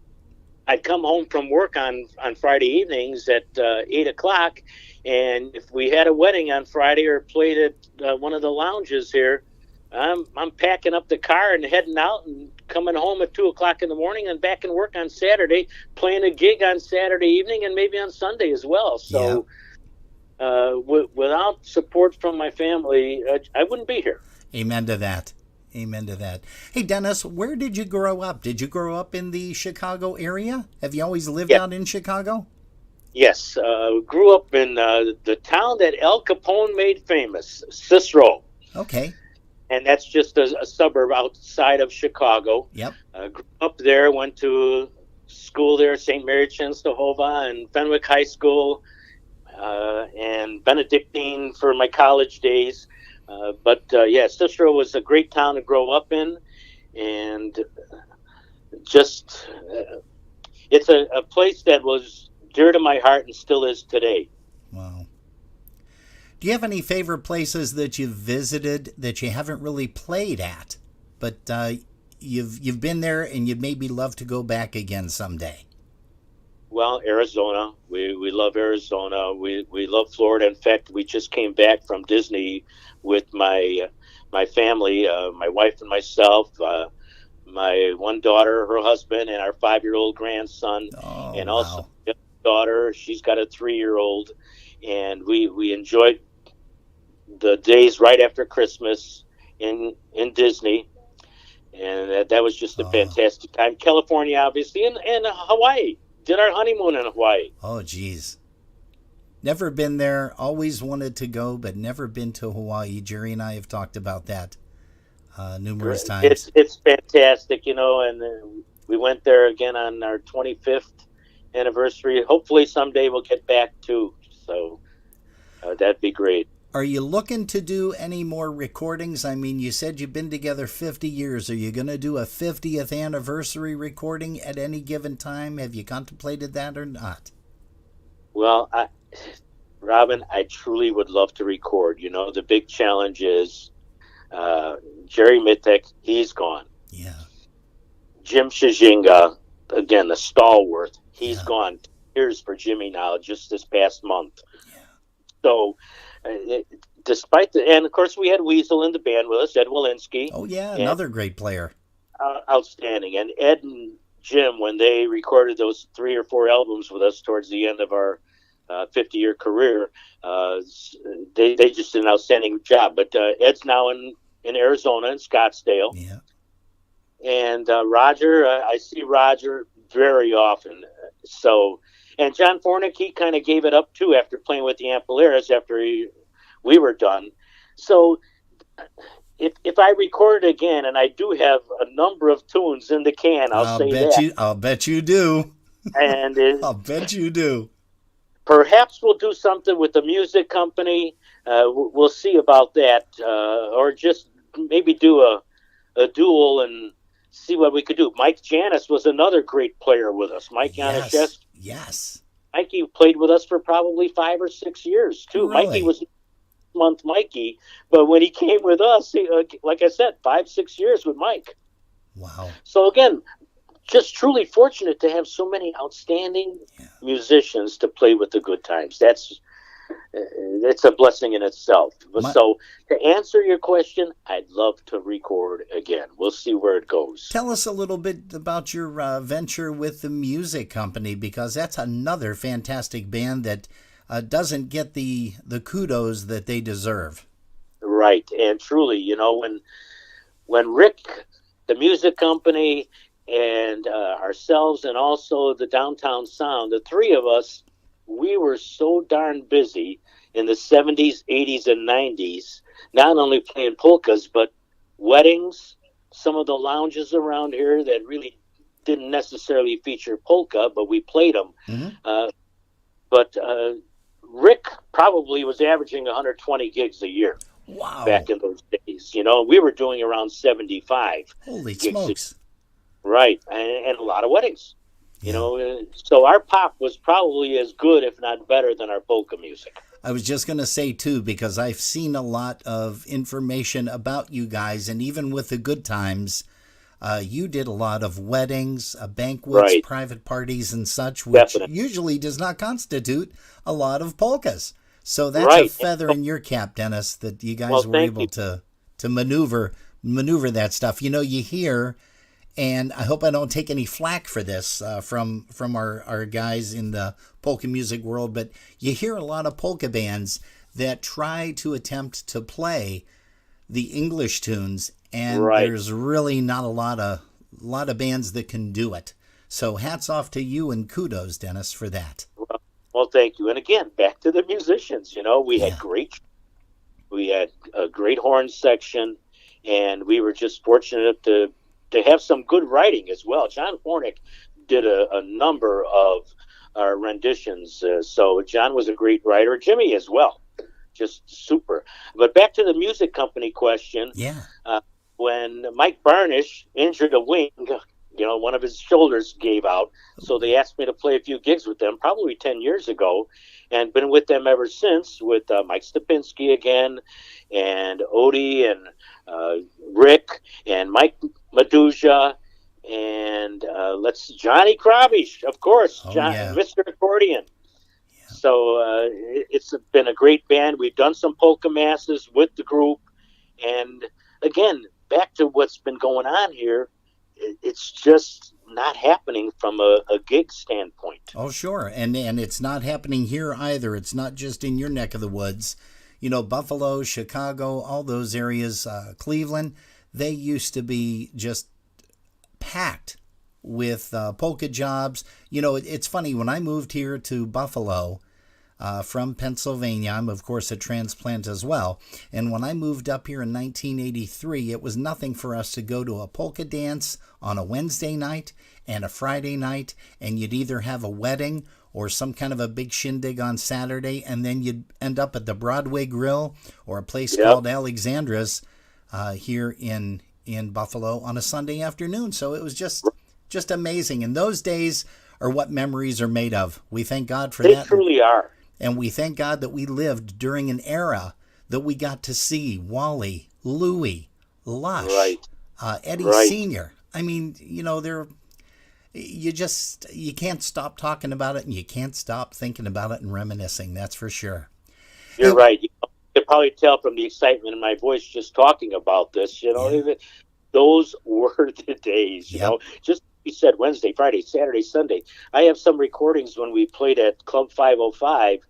I'd come home from work on Friday evenings at 8 o'clock, and if we had a wedding on Friday or played at one of the lounges here, I'm packing up the car and heading out and coming home at 2 o'clock in the morning and back in work on Saturday, playing a gig on Saturday evening and maybe on Sunday as well. So without support from my family, I wouldn't be here. Amen to that. Amen to that. Hey, Dennis, where did you grow up? Did you grow up in the Chicago area? Have you always lived out in Chicago? Yes. Grew up in the town that Al Capone made famous, Cicero. Okay. And that's just a suburb outside of Chicago. Yep. Grew up there, went to school there, St. Mary Chenstohova and Fenwick High School, and Benedictine for my college days. But Cicero was a great town to grow up in, and just it's a place that was dear to my heart and still is today. Wow. Do you have any favorite places that you've visited that you haven't really played at, but you've been there and you'd maybe love to go back again someday? Well, Arizona. We love Arizona. We love Florida. In fact, we just came back from Disney with my family, my wife and myself, my one daughter, her husband, and our 5-year-old grandson, and also my daughter. She's got a 3-year-old, and we enjoyed the days right after Christmas in Disney, and that was just a fantastic time. California, obviously, and Hawaii. Did our honeymoon in Hawaii. Oh, geez. Never been there. Always wanted to go, but never been to Hawaii. Jerry and I have talked about that numerous times. It's fantastic, and we went there again on our 25th anniversary. Hopefully someday we'll get back to. So that'd be great. Are you looking to do any more recordings? I mean, you said you've been together 50 years. Are you going to do a 50th anniversary recording at any given time? Have you contemplated that or not? Well, Robin, I truly would love to record. You know, the big challenge is Jerry Mitek, he's gone. Yeah. Jim Shijinga, again, the stalwart, he's gone. Here's for Jimmy now, just this past month. Yeah. So, despite and of course we had Weasel in the band with us, Ed Walensky. Oh yeah, another great player. Outstanding. And Ed and Jim, when they recorded those 3 or 4 albums with us towards the end of our 50-year career, they just did an outstanding job. But Ed's now in Arizona, in Scottsdale. Yeah. And Roger, I see Roger very often. So, and John Fornick, he kind of gave it up too after playing with the Ampaleras after we were done. So, if I record it again, and I do have a number of tunes in the can, I'll say that. I'll bet you do. And I'll bet you do. Perhaps we'll do something with the music company. We'll see about that, or just maybe do a duel and see what we could do. Mike Janis was another great player with us. Mike Janis. Yes. Mikey played with us for probably 5 or 6 years too. Really? Mikey was Mikey, but when he came with us, like I said, 5-6 years with Mike. Wow. So again, just truly fortunate to have so many outstanding musicians to play with the good times. That's a blessing in itself. So to answer your question, I'd love to record again. We'll see where it goes. Tell us a little bit about your venture with the music company, because that's another fantastic band that doesn't get the kudos that they deserve. Right, and truly, you know, when Rick, the music company, and ourselves, and also the Downtown Sound, the 3 of us, we were so darn busy in the 70s, 80s, and 90s, not only playing polkas, but weddings, some of the lounges around here that really didn't necessarily feature polka, but we played them. Mm-hmm. But Rick probably was averaging 120 gigs a year. Wow. Back in those days. You know, we were doing around 75. Holy smokes. Right, and a lot of weddings. You know, so our pop was probably as good, if not better, than our polka music. I was just going to say, too, because I've seen a lot of information about you guys, and even with the good times, you did a lot of weddings, banquets, private parties, and such, which usually does not constitute a lot of polkas. So that's a feather in your cap, Dennis, that you guys were able to maneuver that stuff. You know, you hear... And I hope I don't take any flack for this from our guys in the polka music world, but you hear a lot of polka bands that try to attempt to play the English tunes, and there's really not a lot of bands that can do it. So hats off to you and kudos, Dennis, for that. Well, thank you. And again, back to the musicians. You know, we had a great horn section, and we were just fortunate to have some good writing as well. John Fornick did a number of renditions. So John was a great writer. Jimmy as well. Just super. But back to the music company question. Yeah. When Mike Barnish injured a wing, you know, one of his shoulders gave out. So they asked me to play a few gigs with them probably 10 years ago, and been with them ever since, with Mike Stupinski again, and Odie, and Rick, and Mike Meduja, and Johnny Krabish, of course, Mr. Accordion. Yeah. So it's been a great band. We've done some polka masses with the group, and again, back to what's been going on here, it's just not happening from a gig standpoint. Oh, sure. And it's not happening here either. It's not just in your neck of the woods. You know, Buffalo, Chicago, all those areas, Cleveland, they used to be just packed with polka jobs. You know, it's funny, when I moved here to Buffalo, from Pennsylvania. I'm, of course, a transplant as well. And when I moved up here in 1983, it was nothing for us to go to a polka dance on a Wednesday night and a Friday night, and you'd either have a wedding or some kind of a big shindig on Saturday, and then you'd end up at the Broadway Grill or a place called Alexandra's here in Buffalo on a Sunday afternoon. So it was just amazing. And those days are what memories are made of. We thank God for that. They truly are. And we thank God that we lived during an era that we got to see Wally, Louie, Lush, Eddie Sr. I mean, you know, you can't stop talking about it, and you can't stop thinking about it and reminiscing. That's for sure. You're right. You can probably tell from the excitement in my voice just talking about this. You know, those were the days. You know, just you said Wednesday, Friday, Saturday, Sunday. I have some recordings when we played at Club 505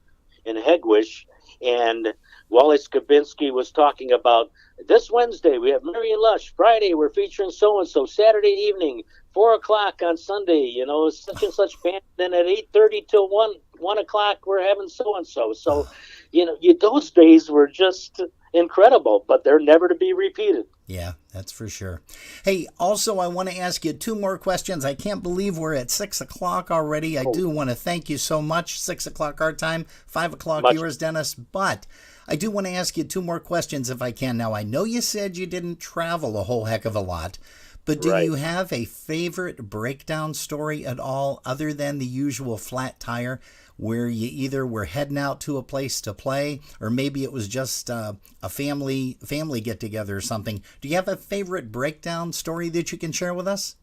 in Hegwish, and Wally Skabinski was talking about this Wednesday we have Marion Lush. Friday we're featuring so and so. Saturday evening, 4:00 on Sunday. You know, such and such band. Then at 8:30 till 1 o'clock we're having so and so. So, you know, those days were just incredible, but they're never to be repeated. Yeah, that's for sure. Hey, also, I want to ask you 2 more questions. I can't believe we're at 6 o'clock already. I do want to thank you so much. 6 o'clock our time, 5 o'clock yours, Dennis. But I do want to ask you 2 more questions if I can. Now, I know you said you didn't travel a whole heck of a lot, but do you have a favorite breakdown story at all other than the usual flat tire, where you either were heading out to a place to play, or maybe it was just a family get-together or something? Do you have a favorite breakdown story that you can share with us?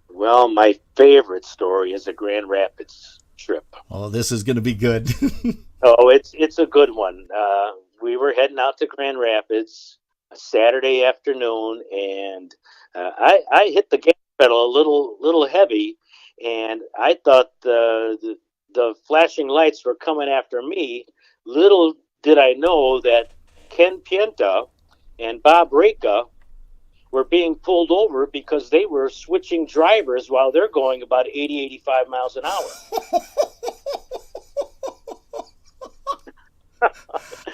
Well, my favorite story is a Grand Rapids trip. Oh, this is going to be good. Oh, it's a good one. We were heading out to Grand Rapids a Saturday afternoon, and I hit the gas pedal a little heavy, and I thought the flashing lights were coming after me. Little did I know that Ken Pienta and Bob Reka were being pulled over because they were switching drivers while they're going about 80, 85 miles an hour.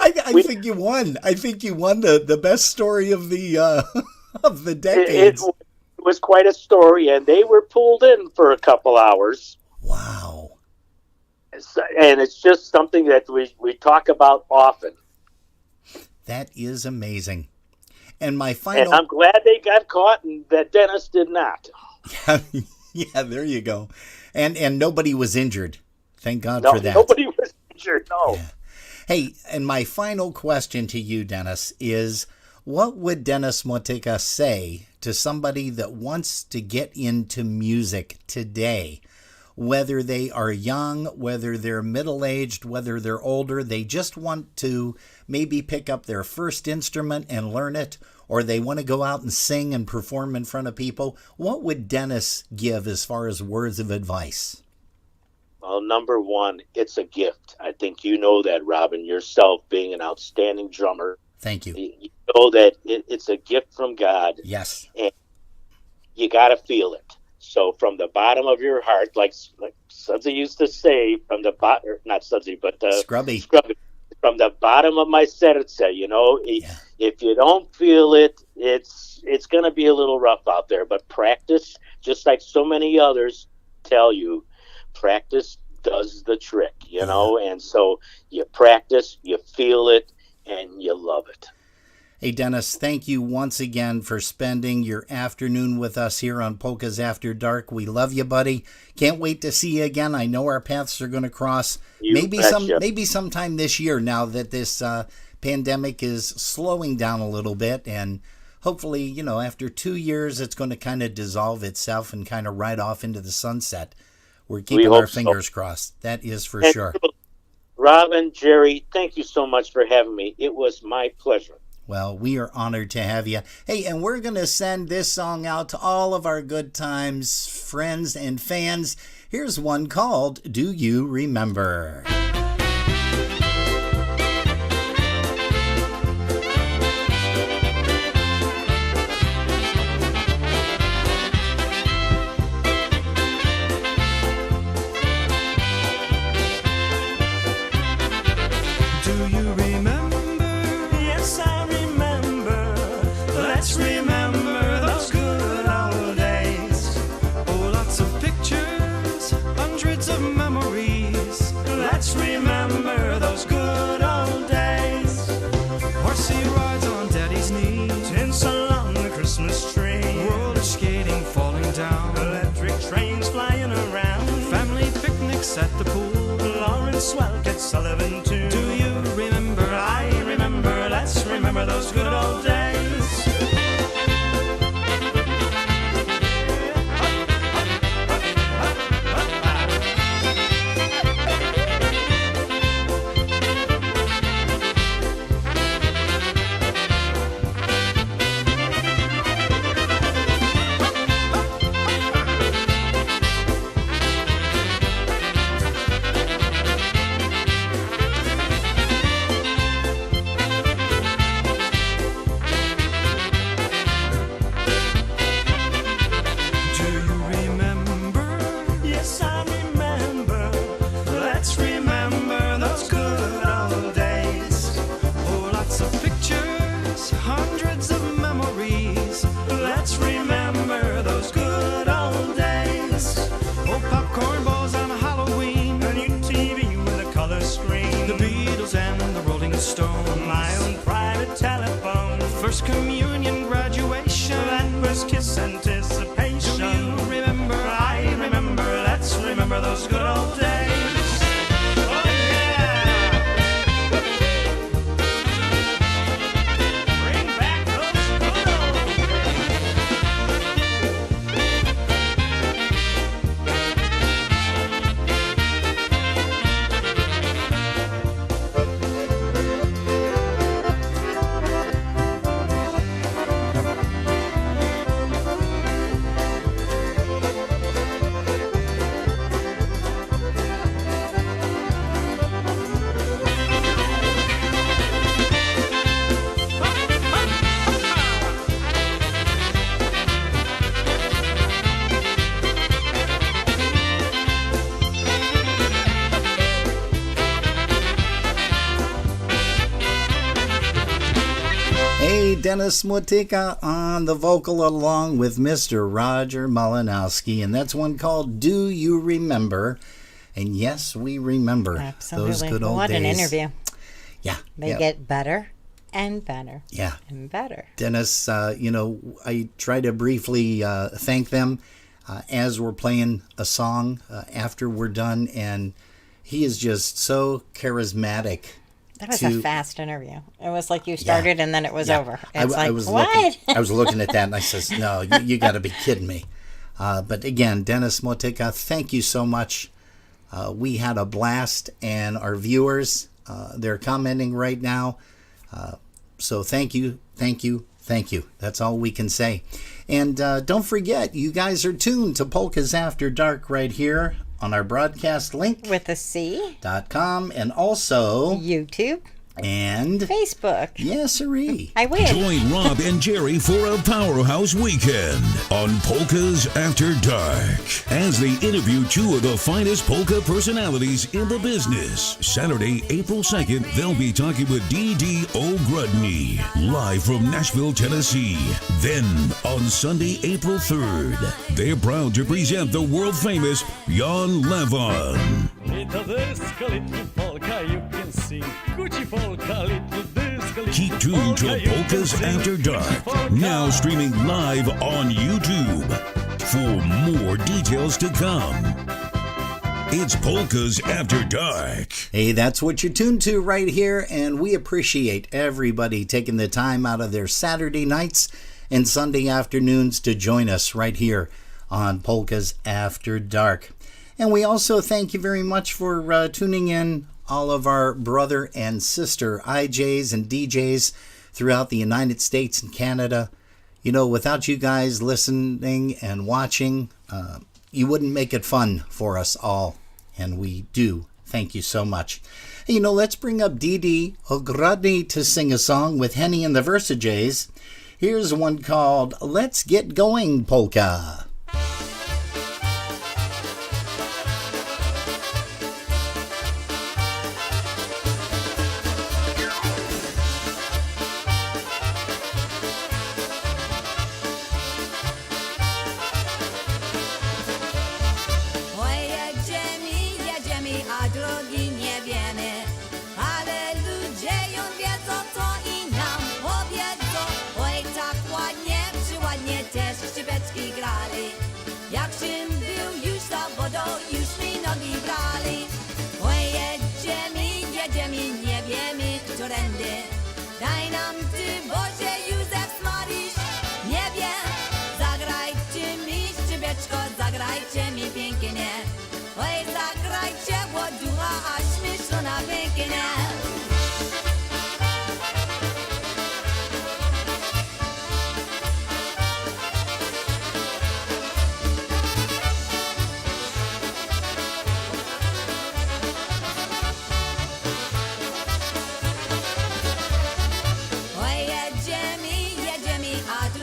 I think you won. I think you won the best story of the of the decades. It was quite a story, and they were pulled in for a couple hours. Wow. And it's just something that we talk about often. That is amazing. And my final... And I'm glad they got caught and that Dennis did not. Yeah, there you go. And nobody was injured. Thank God for that. Nobody was injured, no. Yeah. Hey, and my final question to you, Dennis, is what would Dennis Motyka say to somebody that wants to get into music today? Whether they are young, whether they're middle-aged, whether they're older, they just want to maybe pick up their first instrument and learn it, or they want to go out and sing and perform in front of people. What would Dennis give as far as words of advice? Well, number one, it's a gift. I think you know that, Robin, yourself being an outstanding drummer. Thank you. You know that it's a gift from God. Yes. And you got to feel it. So from the bottom of your heart, like Sudsy used to say, from the bottom, not Sudsy, but Scrubby, from the bottom of my serce, you know, if you don't feel it, it's going to be a little rough out there. But practice, just like so many others tell you, practice does the trick, you know. And so you practice, you feel it, and you love it. Hey, Dennis, thank you once again for spending your afternoon with us here on Polkas After Dark. We love you, buddy. Can't wait to see you again. I know our paths are going to cross. Maybe sometime this year, now that this pandemic is slowing down a little bit. And hopefully, you know, after 2 years, it's going to kind of dissolve itself and kind of ride off into the sunset. We're keeping our fingers crossed. That is for sure. Robin, Jerry, thank you so much for having me. It was my pleasure. Well, we are honored to have you. Hey, and we're going to send this song out to all of our Good Times friends and fans. Here's one called Do You Remember? at the pool, Lawrence Swelk, Sullivan too. Do you remember? I remember. Let's remember those good old days. First communion, graduation, that was kiss anticipation. Do you remember? I remember. Let's remember those good old days. Oh yeah! Bring back those good old Dennis Motyka on the vocal along with Mr. Roger Malinowski, and that's one called Do You Remember? And yes, we remember. Absolutely. Those good old what days. An interview. Yeah. They get better and better. Yeah. And better. Dennis, I try to briefly thank them as we're playing a song after we're done, and he is just so charismatic. That was a fast interview. It was like you started and then it was over. It's I like, was what? I was looking at that and I says, no, you got to be kidding me. But again, Dennis Motyka, thank you so much. We had a blast, and our viewers, they're commenting right now. So thank you. That's all we can say. And don't forget, you guys are tuned to Polkas After Dark right here on our broadcast link with a C.com, and also YouTube and Facebook. Yes, sirree. I win. Join Rob and Jerry for a powerhouse weekend on Polkas After Dark as they interview two of the finest polka personalities in the business. Saturday, April 2nd, they'll be talking with D.D. O'Grudney, live from Nashville, Tennessee. Then, on Sunday, April 3rd, they're proud to present the world-famous Jan Levon. Keep tuned to Polkas After Dark, now streaming live on YouTube. For more details to come, it's Polkas After Dark. Hey, that's what you're tuned to right here, and we appreciate everybody taking the time out of their Saturday nights and Sunday afternoons to join us right here on Polkas After Dark. And we also thank you very much for tuning in, all of our brother and sister IJs and DJs throughout the United States and Canada. You know, without you guys listening and watching, you wouldn't make it fun for us all. And we do. Thank you so much. Hey, let's bring up D.D. O'Grudney to sing a song with Henny and the Versajays. Here's one called Let's Get Going Polka. Też szczypeczki grali.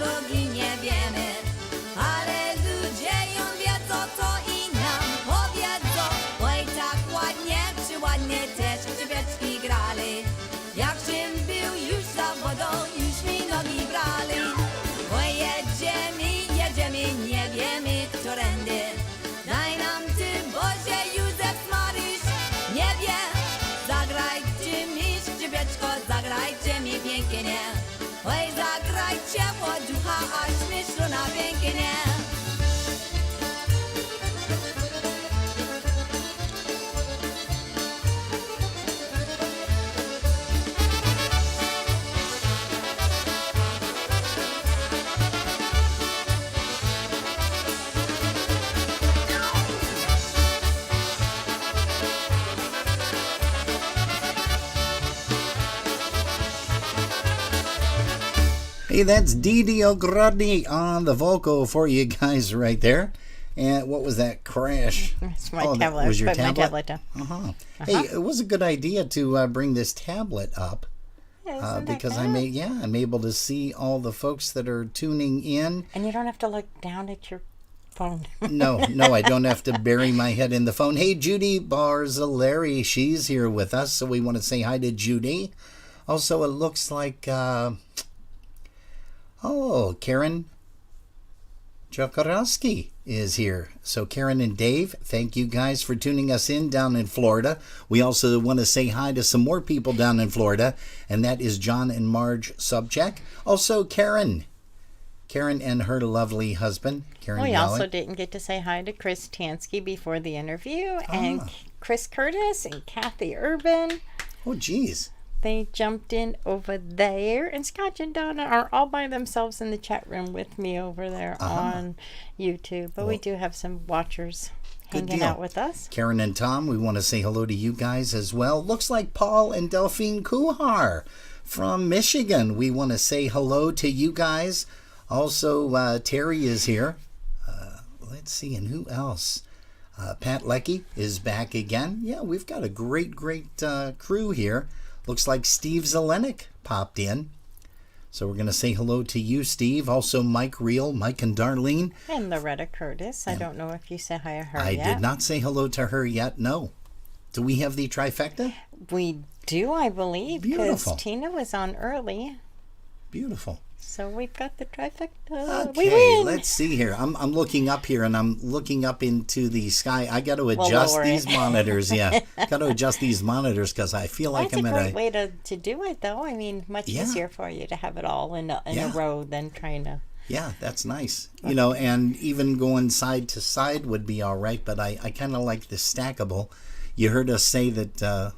drogi nie wiemy, ale ludzie ją wiedzą, to i nam powiedzą. Oj, tak ładnie, przyładnie też grzybeczki grali. Jak czym był już za wodą, już mi nogi brali. Oj, jedziemy, nie wiemy, którędy. Daj nam ty, Boże, Józef Maryś, nie wie. Zagrajcie mi, grzybeczko, zagrajcie mi pięknie. Oj, zagrajcie o ducha, aż mi struna pięknie. Hey, that's Didi Ogrodny on the vocal for you guys right there. And what was that crash? It's my that tablet. was your Put my tablet? tablet down. Uh-huh. Hey, it was a good idea to bring this tablet up. Because I'm able to see all the folks that are tuning in. And you don't have to look down at your phone. No, I don't have to bury my head in the phone. Hey, Judy Barzilleri, she's here with us, so we want to say hi to Judy. Also, it looks like, Karen Jokorowski is here. So Karen and Dave, thank you guys for tuning us in down in Florida. We also want to say hi to some more people down in Florida, and that is John and Marge Subcheck. Also Karen and her lovely husband, Karen We Yellen. also didn't get to say hi to Chris Tansky before the interview, and Chris Curtis and Kathy Urban. Oh, geez. They jumped in over there, and Scotch and Donna are all by themselves in the chat room with me over there on YouTube. But we do have some watchers hanging out with us. Karen and Tom, we want to say hello to you guys as well. Looks like Paul and Delphine Kuhar from Michigan. We want to say hello to you guys. Also, Terry is here. Let's see, and who else? Pat Leckie is back again. Yeah, we've got a great crew here. Looks like Steve Zelenik popped in. So we're going to say hello to you, Steve. Also, Mike Reel, Mike and Darlene. And Loretta Curtis. I don't know if you said hi to her I yet. did not say hello to her yet, no. Do we have the trifecta? We do, I believe, because Beautiful. Tina was on early. Beautiful. So we've got the trifecta. Okay, We win. let's see here. I'm looking up here, and I'm looking up into the sky. I got to adjust lower these it. monitors. Yeah, got to adjust these monitors because I feel like That's I'm a at great way to do it, though. I mean, much easier for you to have it all in a row than trying to. Yeah, that's nice. You know, and even going side to side would be all right, but I kind of like the stackable. You heard us say that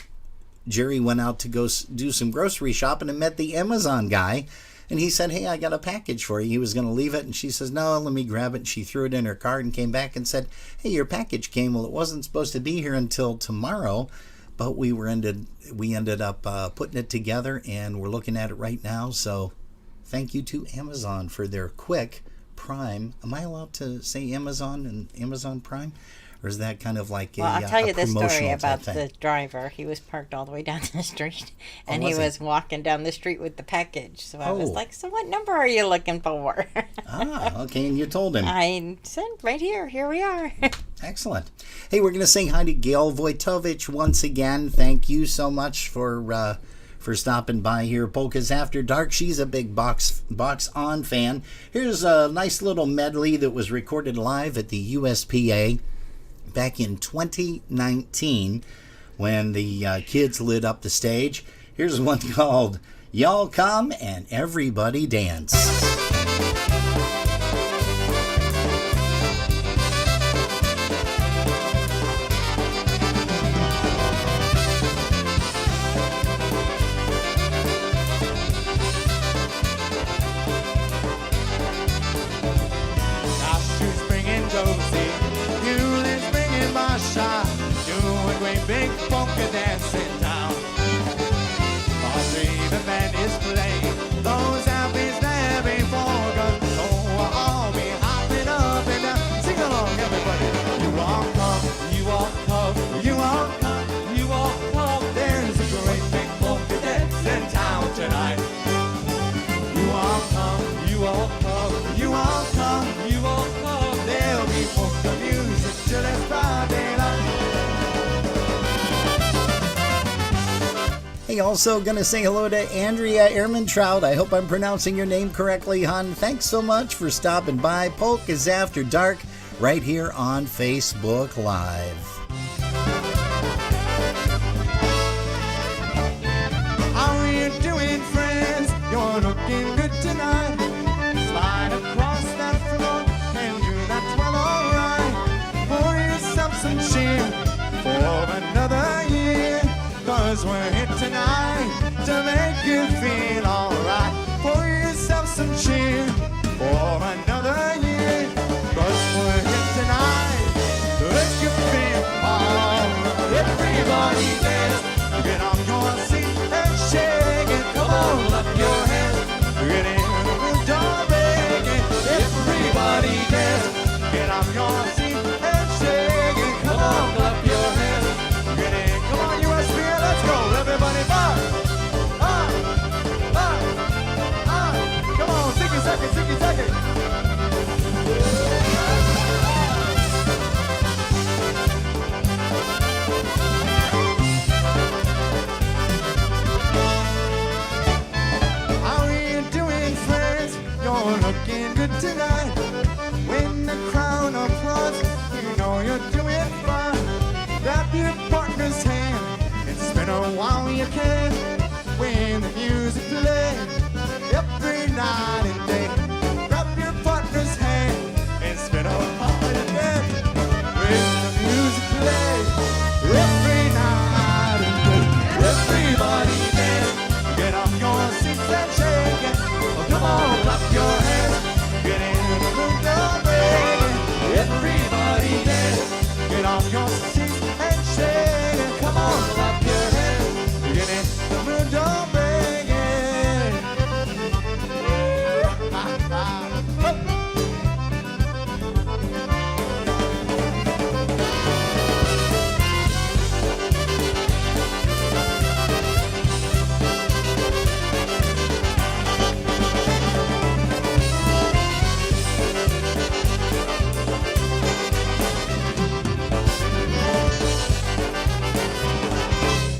Jerry went out to go do some grocery shopping and met the Amazon guy. And he said, hey, I got a package for you. He was going to leave it. And she says, no, let me grab it. And she threw it in her car and came back and said, hey, your package came. Well, it wasn't supposed to be here until tomorrow. But we ended up putting it together, and we're looking at it right now. So thank you to Amazon for their quick Prime. Am I allowed to say Amazon and Amazon Prime? Or is that kind of like Well, I'll tell you the story promotional about type the thing? driver. He was parked all the way down the street, and was he he? was walking down the street with the package. So I was Oh. like, so what number are you looking for? Okay, and you told him. I said, right here. Here we are. Excellent. Hey, we're going to say hi to Gail Vojtovich once again. Thank you so much for stopping by here. Polkas After Dark. She's a big Box On fan. Here's a nice little medley that was recorded live at the USPA back in 2019 when the kids lit up the stage. Here's one called Y'all Come and Everybody Dance. Shoes bringing Josie, Mule is bringing Masha, doing great big polka dancing down. Audrey the band is playing, those happy's there before God. Oh, Hey, also going to say hello to Andrea Ehrmantraut. I hope I'm pronouncing your name correctly, hon. Thanks so much for stopping by. Polkas After Dark right here on Facebook Live. How are you doing, friends? You're looking good tonight. Slide across that floor and do that twirl alright. Pour yourself some cheer for another year. 'Cause we're here tonight to make you feel alright. Pour yourself some cheer for another year. 'Cause we're here tonight to make you feel alright. Everybody dance, get on your seat and shake it. Come on, clap your hands, get in the door, break it. Everybody dance, get on your seat and shake it. Come on, clap your hands, get in. Come on, USB, let's go, everybody, bye. Come on, sticky second, sticky second. How are you doing, friends? You're looking good tonight. When the crowd applauds, you know you're doing fine. Grab your partner's hand and spin her while you can. When the music plays every night and day, grab your partner's hand and spin her while you can. When the music plays every night and day, everybody dance. Get off your seats and shake it. Oh, come on, clap your hands. Get in the mood, break it. Everybody dance. Get off your seats and shake it. Come on, clap your hands. Get in the mood, break it.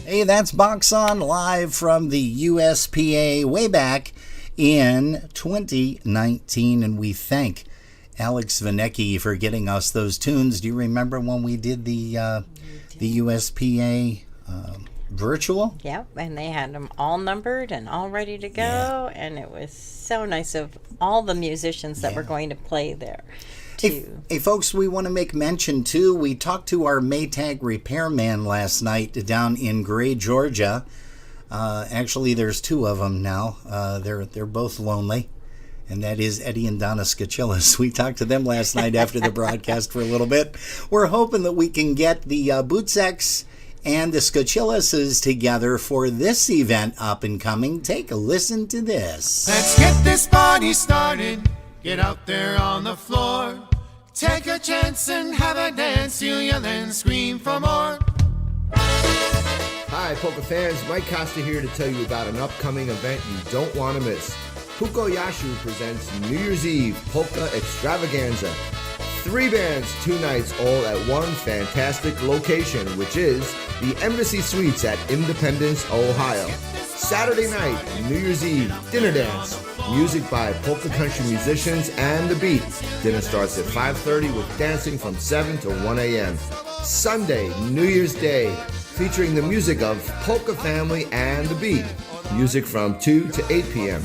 Hey, that's Box On live from the USPA way back in 2019, and we thank Alex Vanecki for getting us those tunes. Do you remember when we did the USPA virtual? Yep, and they had them all numbered and all ready to go, and it was so nice of all the musicians that were going to play there. Hey, folks, we want to make mention, too, we talked to our Maytag repairman last night down in Gray, Georgia. Actually, there's two of them now. They're both lonely, and that is Eddie and Donna Skachillas. We talked to them last night after the broadcast for a little bit. We're hoping that we can get the Bootseks and the Skachillases together for this event up and coming. Take a listen to this. Let's get this party started. Get out there on the floor. Take a chance and have a dance. You'll yell and scream for more. Hi, polka fans. Mike Costa here to tell you about an upcoming event you don't want to miss. Hukoyashu presents New Year's Eve Polka Extravaganza. 3 bands, 2 nights, all at one fantastic location, which is the Embassy Suites at Independence, Ohio. Saturday night, New Year's Eve, dinner dance. Music by polka country musicians and The Beat. Dinner starts at 5:30 with dancing from 7 to 1 a.m. Sunday, New Year's Day, featuring the music of Polka Family and The Beat. Music from 2 to 8 p.m.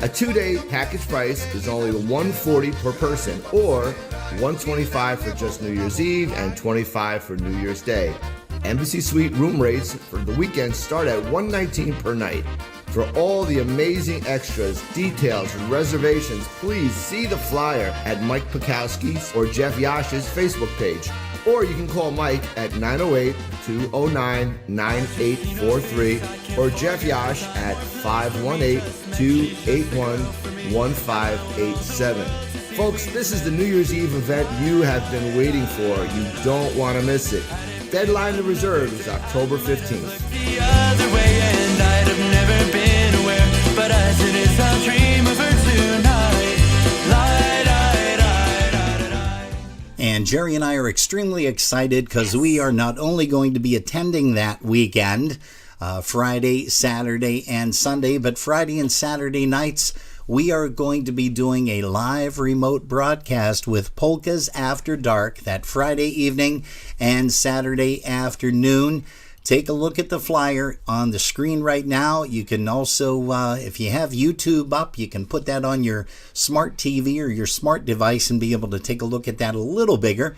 A 2-day package price is only $140 per person, or $125 for just New Year's Eve and $25 for New Year's Day. Embassy Suite room rates for the weekend start at $119 per night. For all the amazing extras, details, and reservations, please see the flyer at Mike Pikowski's or Jeff Yash's Facebook page. Or you can call Mike at 908-209-9843 or Jeff Yash at 518-281-1587. Folks, this is the New Year's Eve event you have been waiting for. You don't want to miss it. Deadline to reserve is October 15th. The other way, and I'd have never been aware, but as it is, I'll dream of her tonight. And Jerry and I are extremely excited because we are not only going to be attending that weekend, Friday, Saturday, and Sunday. But Friday and Saturday nights, we are going to be doing a live remote broadcast with Polkas After Dark that Friday evening and Saturday afternoon. Take a look at the flyer on the screen right now. You can also, if you have YouTube up, you can put that on your smart TV or your smart device and be able to take a look at that a little bigger.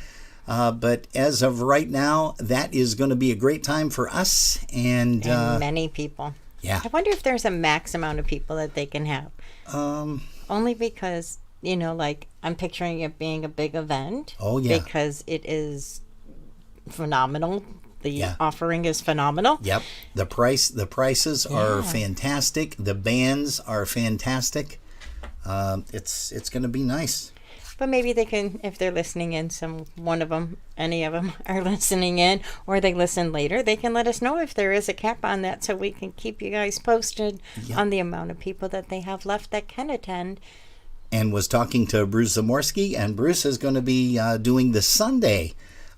But as of right now, that is going to be a great time for us and many people. Yeah. I wonder if there's a max amount of people that they can have. Only because, like I'm picturing it being a big event. Oh, yeah. Because it is phenomenal. The offering is phenomenal. Yep. The prices are fantastic. The bands are fantastic. It's going to be nice. But maybe they can, if they're listening in, any of them are listening in, or they listen later, they can let us know if there is a cap on that so we can keep you guys posted on the amount of people that they have left that can attend. And was talking to Bruce Zamorsky, and Bruce is going to be doing the Sunday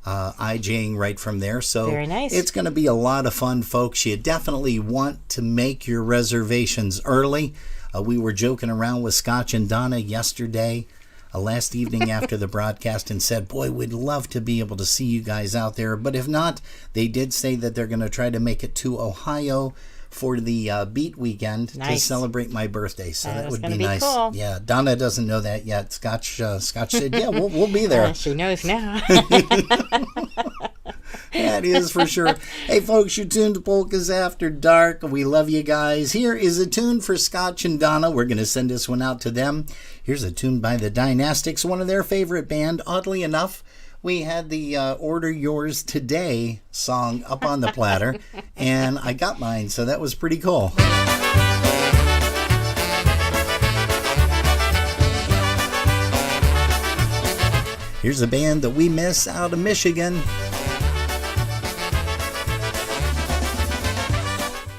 IJing right from there. So very nice. It's going to be a lot of fun, folks. You definitely want to make your reservations early. We were joking around with Scotch and Donna yesterday, last evening after the broadcast, and said, boy, we'd love to be able to see you guys out there. But if not, they did say that they're going to try to make it to Ohio for the Beat Weekend to celebrate my birthday. So that would be nice. Cool. Yeah, Donna doesn't know that yet. Scotch said, yeah, we'll be there. She knows now. That is for sure. Hey, folks, you're tuned to Polkas After Dark. We love you guys. Here is a tune for Scotch and Donna. We're going to send this one out to them. Here's a tune by the Dynastics, one of their favorite band. Oddly enough, we had the Order Yours Today song up on the platter, and I got mine, so that was pretty cool. Here's a band that we miss out of Michigan.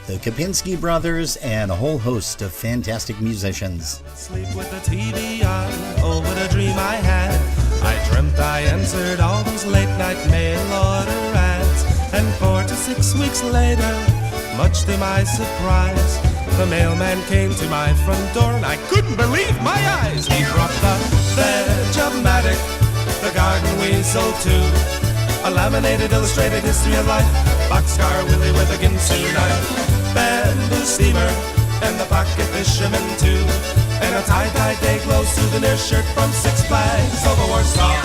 The Kapinski Brothers and a whole host of fantastic musicians. Sleep with the TV on, oh what a dream I had. I dreamt I answered all those late night mail order ads. And 4 to 6 weeks later, much to my surprise, the mailman came to my front door and I couldn't believe my eyes. He brought the Veg-O-Matic, the garden weasel too, a laminated illustrated history of life, boxcar Willie with a Ginsu knife, bamboo steamer, and the pocket fisherman too, and a tie-dye day-glow souvenir shirt from Six Flags over Warsaw.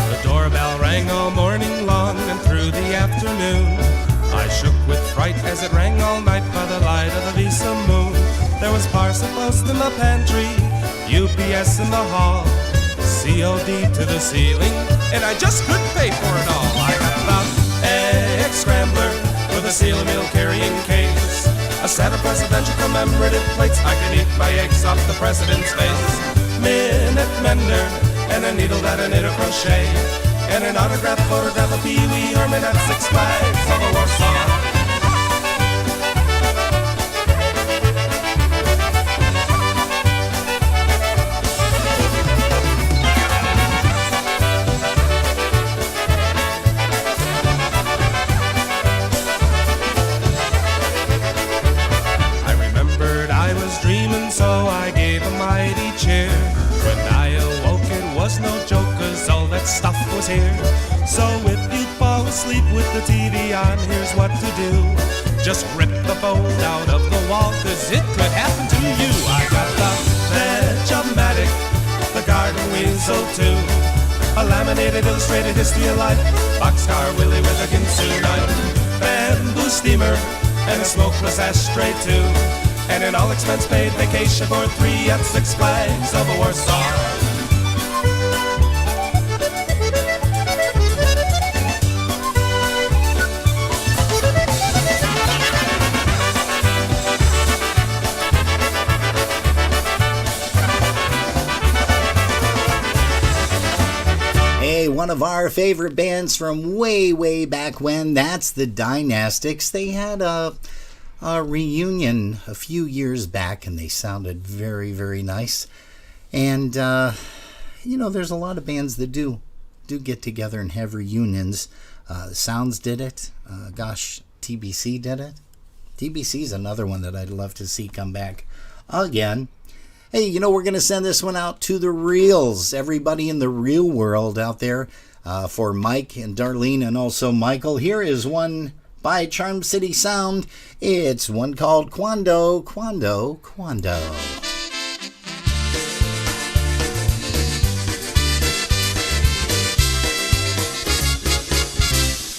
The doorbell rang all morning long and through the afternoon. I shook with fright as it rang all night by the light of the Visa moon. There was parcel post in the pantry, UPS in the hall, COD to the ceiling, and I just couldn't pay for it all. I got the egg scrambler with a seal meal carrying case, a set of presidential commemorative plates. I can eat my eggs off the president's face. Minute mender and a needle that I knit a crochet, and an autographed photograph of Pee Wee Herman at Six Flags over Warsaw. I remembered I was dreaming, so I gave a mighty cheer. When I awoke, it was no joke, 'cause all that stuff was here. So if you fall asleep with the TV on, here's what to do. Just rip the fold out of the wall, 'cause it could happen to you. I got the Veg-O-Matic, the garden weasel too, a laminated illustrated history of life, boxcar Willie with a Ginsu knife, bamboo steamer, and a smokeless ashtray too, and an all-expense paid vacation for 3 at Six Flags over Warsaw. one of our favorite bands from way, way back when. That's the Dynastics. They had a reunion a few years back, and they sounded very, very nice. And, there's a lot of bands that do get together and have reunions. Sounds did it. TBC did it. TBC is another one that I'd love to see come back again. Hey, we're going to send this one out to the reals, everybody in the real world out there, for Mike and Darlene and also Michael. Here is one by Charm City Sound. It's one called Quando, Quando, Quando.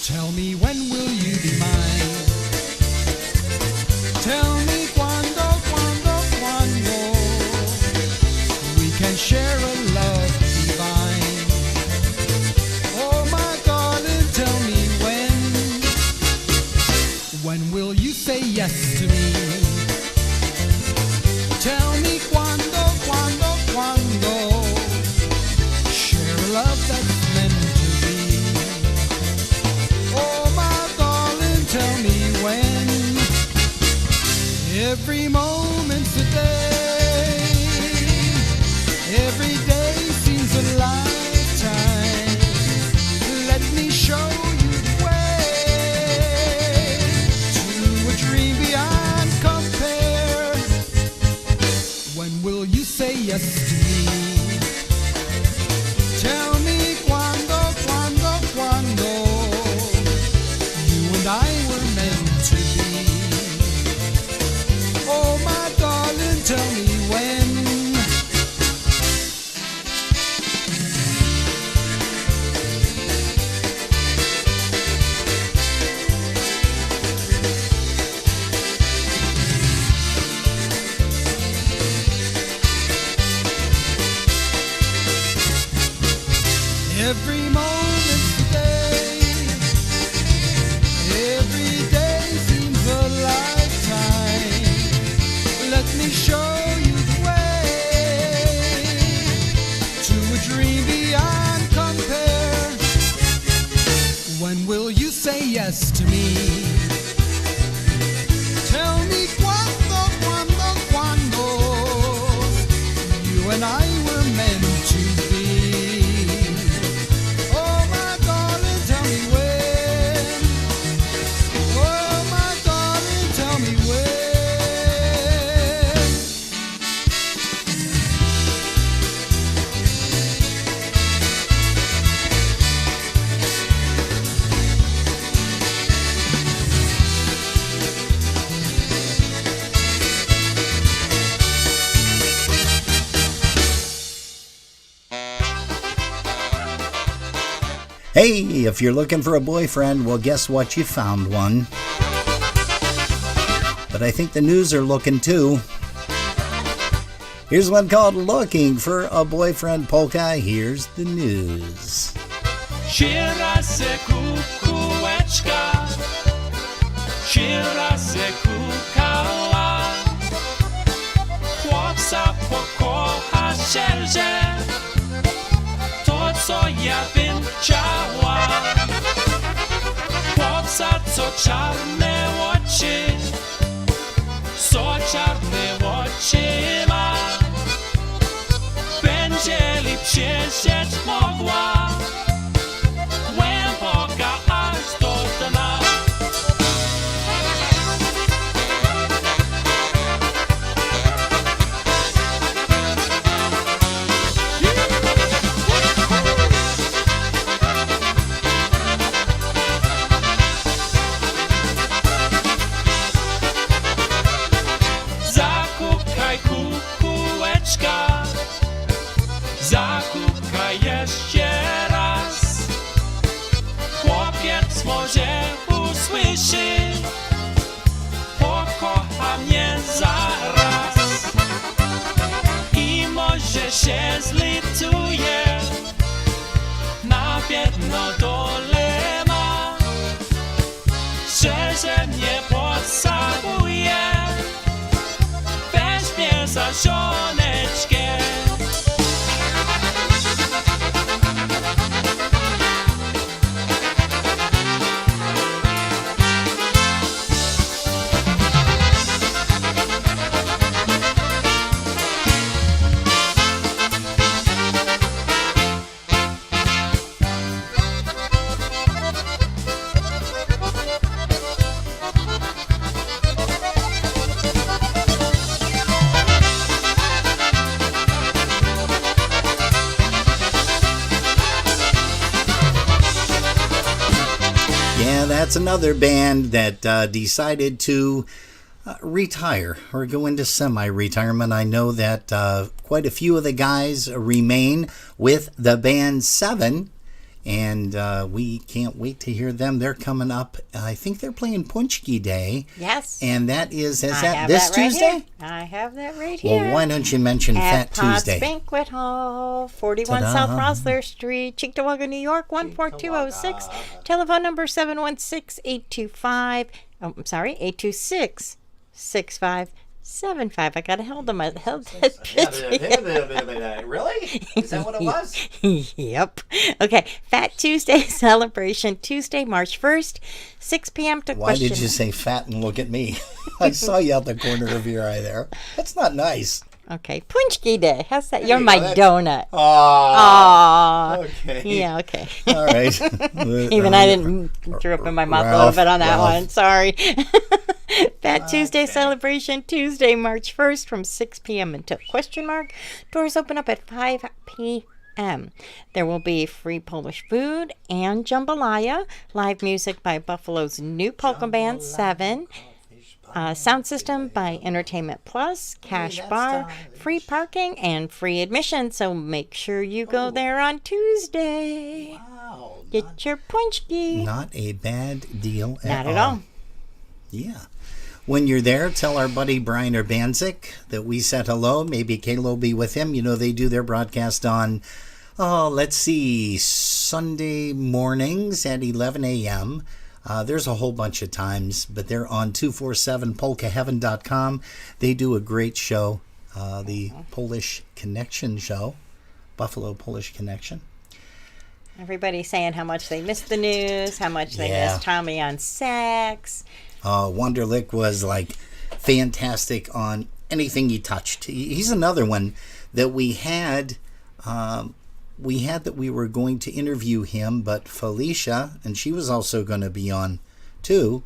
Tell me, when will you be mine? Tell me cuando, cuando, cuando we can share a love divine. Oh my darling, tell me when will you say yes to me? Tell me cuando, cuando, cuando share a love that's meant to be. Oh my darling, tell me when. Every moment's a day. Every day seems a lifetime. Let me show you the way to a dream beyond compare. When will you say yes to me? Tell me cuando, cuando, cuando you and I were meant to be. Oh my darling, tell me when. Every moment's a day. Every day seems a lifetime. Let me show you the way to a dream beyond compare. When will you say yes to me? Tell me cuando, cuando, cuando you and I were meant to be. Oh my darling, tell me when. Oh my darling, tell me when. Hey, if you're looking for a boyfriend, well, guess what? You found one. But I think the news are looking too. Here's one called Looking for a Boyfriend Polka. Here's the news. Shirasse kukułeczka, shirasse kukała, chłopca pokocha sierże, to co ja bym chciała. Chłopca co czarne oczy, co czarne oczy ma, będzie li przyjrzeć mogła. Głęboka aż do dna. Zakukaj kukułeczka, zakukaj jeszcze raz. Chłopiec może usłyszy, pokocha mnie zaraz. I może się zlituje, na biedną dole ma, że mnie pocałuje, weźmie za żoneczkę. that's another band that decided to retire or go into semi-retirement. I know that quite a few of the guys remain with the band Seven, and we can't wait to hear them. They're coming up. I think they're playing Punchki Day. Yes. And that is I that have this that right Tuesday? here. I have that right here. Well, why don't you mention At Fat Potts Tuesday? Banquet Hall, 41 Ta-da. South Rosler Street, Cheektowaga, New York, 14206. Telephone number 716-825. Oh, I'm sorry, 826-6575. I got a hold of my Really? Is that what it was? Yep. Okay. Fat Tuesday celebration, Tuesday, March 1st, 6 p.m. to Why question. did you say fat and look at me? I saw you out the corner of your eye there. That's not nice. Okay. Punchki Day. How's that? There You're you my go. donut. Aw. Aw. Okay. Yeah, okay. All right. Even I didn't threw up in my mouth a little bit on that one. Sorry. Fat Tuesday celebration, Tuesday, March 1st from 6 p.m. until question mark. Doors open up at 5 p.m. There will be free Polish food and jambalaya, live music by Buffalo's new polka band, Seven. Sound system by Entertainment Plus, cash bar, free parking, and free admission. So make sure you go there on Tuesday. Wow. Get your punchki. Not a bad deal Not at all. Yeah. When you're there, tell our buddy Brian Urbanzik that we said hello. Maybe Kayla will be with him. You know, they do their broadcast on, Sunday mornings at 11 a.m. There's a whole bunch of times, but they're on 247polkaheaven.com. They do a great show, the Polish Connection show, Buffalo Polish Connection. Everybody's saying how much they missed the news, how much they Yeah. missed Tommy on sax. Wonderlic was like fantastic on anything he touched. He's another one that we had that we were going to interview him, but Felicia, and she was also going to be on too,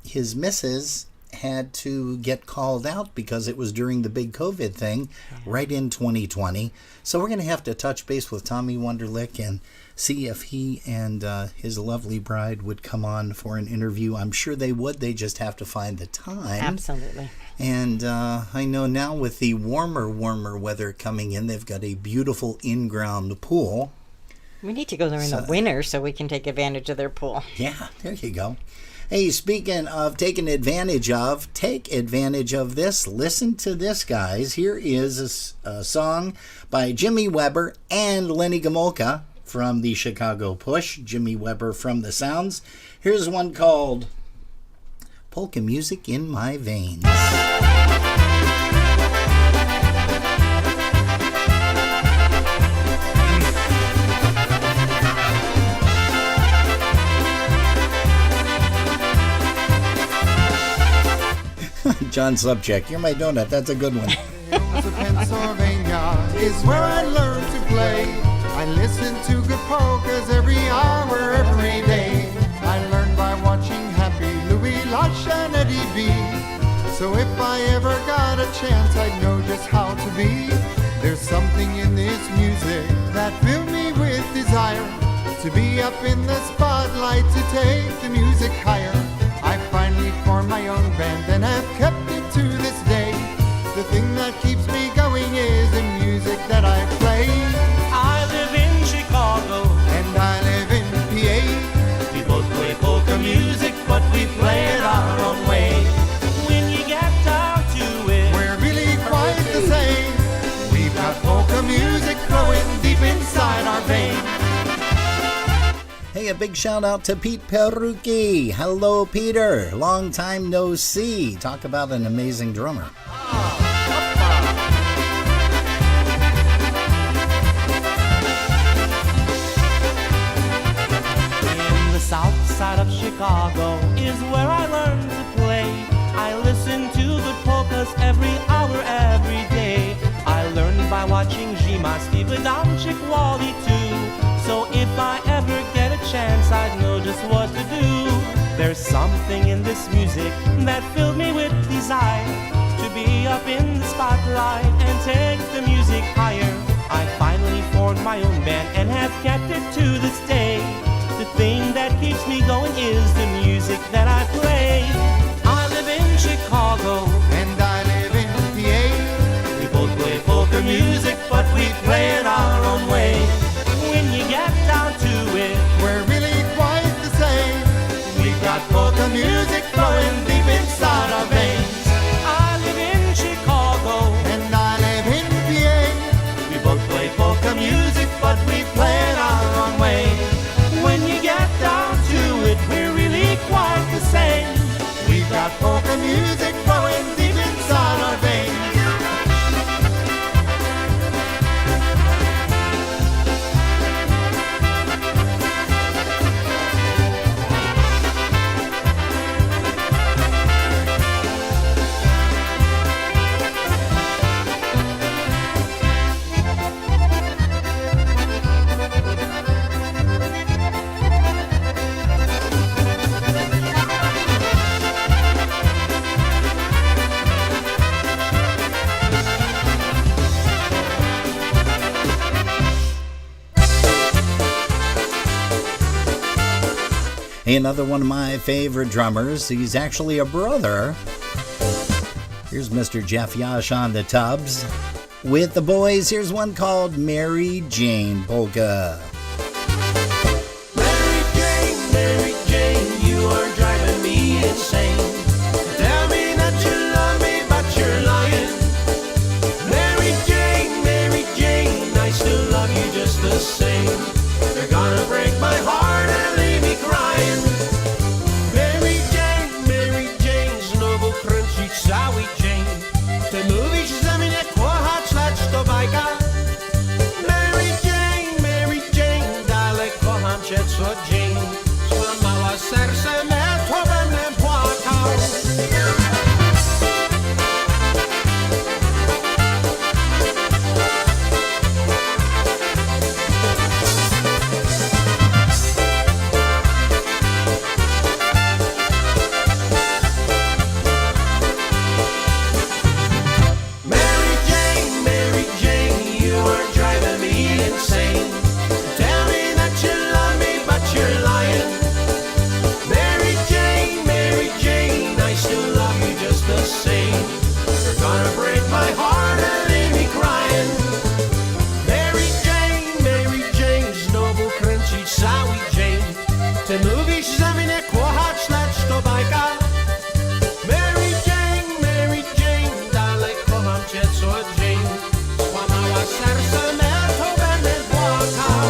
his missus had to get called out because it was during the big COVID thing right in 2020. So we're going to have to touch base with Tommy Wonderlic and see if he and his lovely bride would come on for an interview. I'm sure they would. They just have to find the time. Absolutely. And I know now with the warmer weather coming in, they've got a beautiful in-ground pool. We need to go there in the winter so we can take advantage of their pool. Yeah, there you go. Hey, speaking of taking advantage of, take advantage of this. Listen to this, guys. Here is a song by Jimmy Weber and Lenny Gomulka from the Chicago Push. Jimmy Weber from the Sounds. Here's one called Polka Music in My Veins. John Subcheck, you're my donut. That's a good one. Hills of Pennsylvania is where I learned to play. I listen to good polkas every hour, every day. I learned by watching Happy Louie, Lush, and Eddie B. So if I ever got a chance, I'd know just how to be. There's something in this music that filled me with desire to be up in the spotlight, to take the music higher. I finally formed my own band and have kept it to this day. The thing that keeps me going is the music that I play. I live in Chicago and I live in PA. We both play polka music, but we play it our own way. When you get down to it, we're really quite the same. We've got polka music flowing deep inside our veins. Hey, a big shout out to Pete Perucchi. Hello, Peter. Long time no see. Talk about an amazing drummer. in the south side of Chicago is where I learned to play. I listen to good polkas every hour, every day. I learned by watching Zima, Steve Adamczyk, Wally too. So if I ever get a chance, I'd know just what to do. There's something in this music that filled me with desire to be up in the spotlight and take the music higher. I finally formed my own band and have kept it to this day. The thing that keeps me going is the music that I play. I live in Chicago and I live in PA. We both play polka music, but we play it our own way. When you get down to it, we're really quite the same. We've got polka music flowing deep inside our veins. I live in Chicago and I live in PA. We both play polka music, but we play it our own way. When you get down to it, we're really quite the same. We've got polka music flowing deep inside our veins. Another one of my favorite drummers. He's actually a brother. Here's Mr. Jeff Yash on the tubs. With the boys, here's one called Mary Jane Polka. Mary Jane, you are driving me insane. Tell me that you love me, but you're lying. Mary Jane, I still love you just the same. You're gonna break my heart and leave me crying. Mary Jane, znowu kręcić cały dzień. Ty mówisz, że mnie kochać, lecz to bajka. Mary Jane, dalej kocham cię co dzień. Złamała serce me, to będę płakał. Mary Jane, you are driving me insane. Tell me that you love me, but you're lying. Mary Jane, I still love you just the same. You're gonna break my heart and leave me crying. Mary Jane, znowu kręcić cały dzień. Ty mówisz, że mnie kochać, lecz to bajka. Mary Jane, dalej kocham cię co dzień. Złamała serce me, to będę płakał.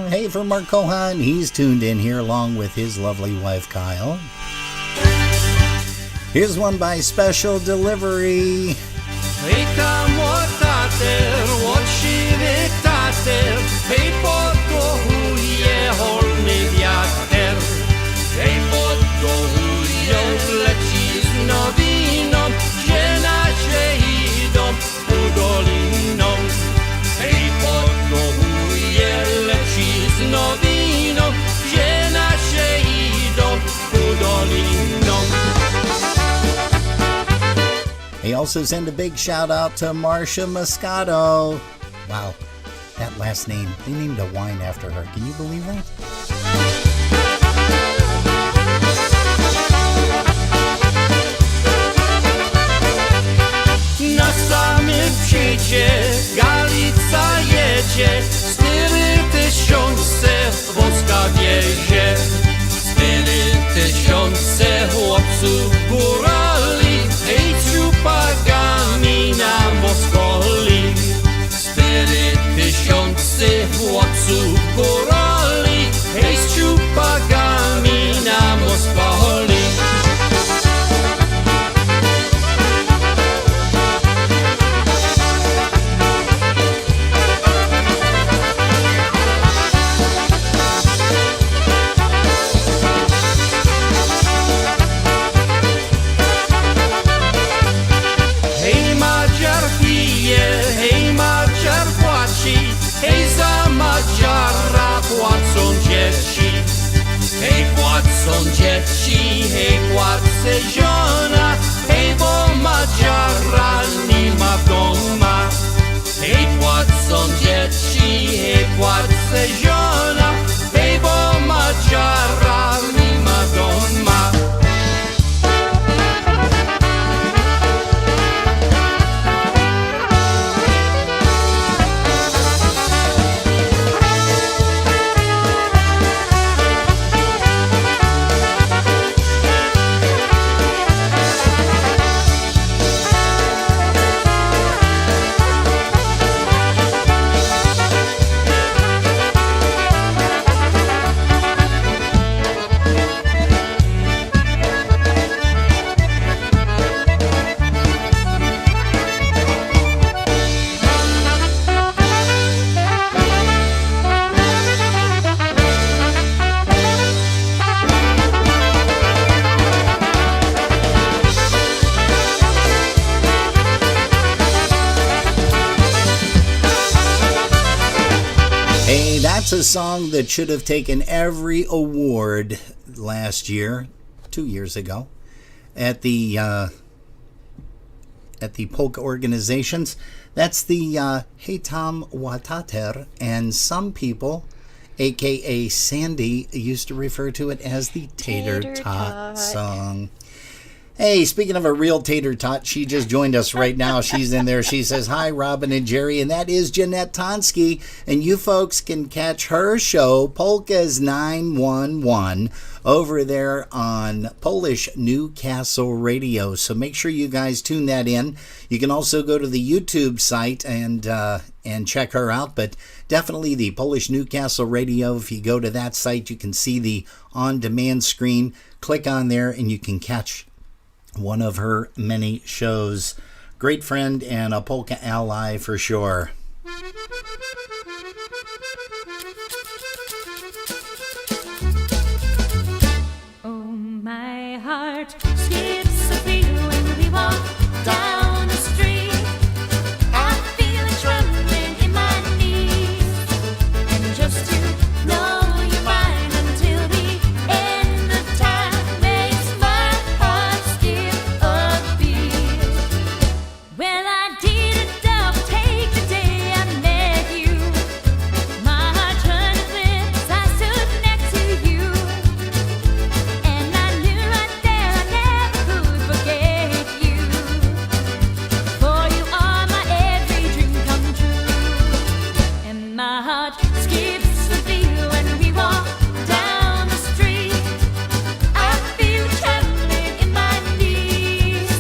Hey, for Mark Cohan, he's tuned in here along with his lovely wife, Kyle. Here's one by Special Delivery. Witam łotater, łotsiwy tater, hej podkochuje holny wiater. Hej podkochują, leci z nowiną, gdzie nasze idą ku doliną. Hej podkochuje, leci z nowiną, gdzie nasze idą ku doliną. He also sent a big shout out to Marcia Moscato. Wow, that last name, they named a wine after her. Can you believe that? Na samym przyjdzie, Galica jedzie, z tyły tysiące wąska wiezie. tysiące chłopców górali, hej ciupagami na Moskoli. 4000 chłopców górali, hej z ciupagami na Moskoli. Hej, za Madziara płacą dzieci. Hej, płacą dzieci, hej, płacę żona. Hej, bo Madziara nie ma doma. Hej, płacą dzieci, hej, płacę żona. Hej, bo Madziara nie ma doma. That's a song that should have taken every award last year, 2 years ago, at the polka organizations. That's the Heitam Watater, and some people, aka Sandy, used to refer to it as the Tater Tot song. Hey, speaking of a real tater tot, she just joined us right now. She's in there. She says, hi, Robin and Jerry, and that is Jeanette Tonsky. And you folks can catch her show, Polkas 911, over there on Polish Newcastle Radio. So make sure you guys tune that in. You can also go to the YouTube site and check her out. But definitely the Polish Newcastle Radio. If you go to that site, you can see the on-demand screen. Click on there, and you can catch one of her many shows. Great friend and a polka ally for sure. Oh, my heart skips a beat when we walk down the street. I feel it trembling in my knees, and just to know you're mine until the end of time makes my heart skip a beat. Well, I did a double take the day I met you. My heart turned to flips, I stood next to you, and I knew right there I never could forget you. For you are my every dream come true, and my heart skips a beat when we walk down the street. I feel it trembling in my knees,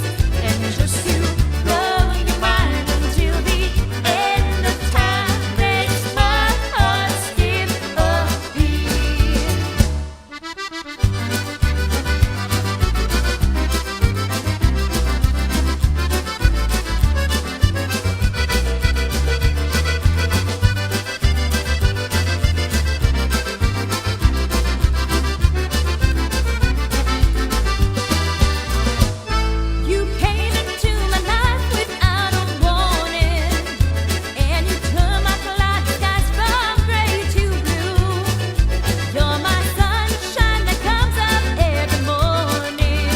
and just to blow your mind until the end of time makes my heart skip a beat. You came into my life without a warning, and you turned my cloud skies from gray to blue. You're my sunshine that comes up every morning.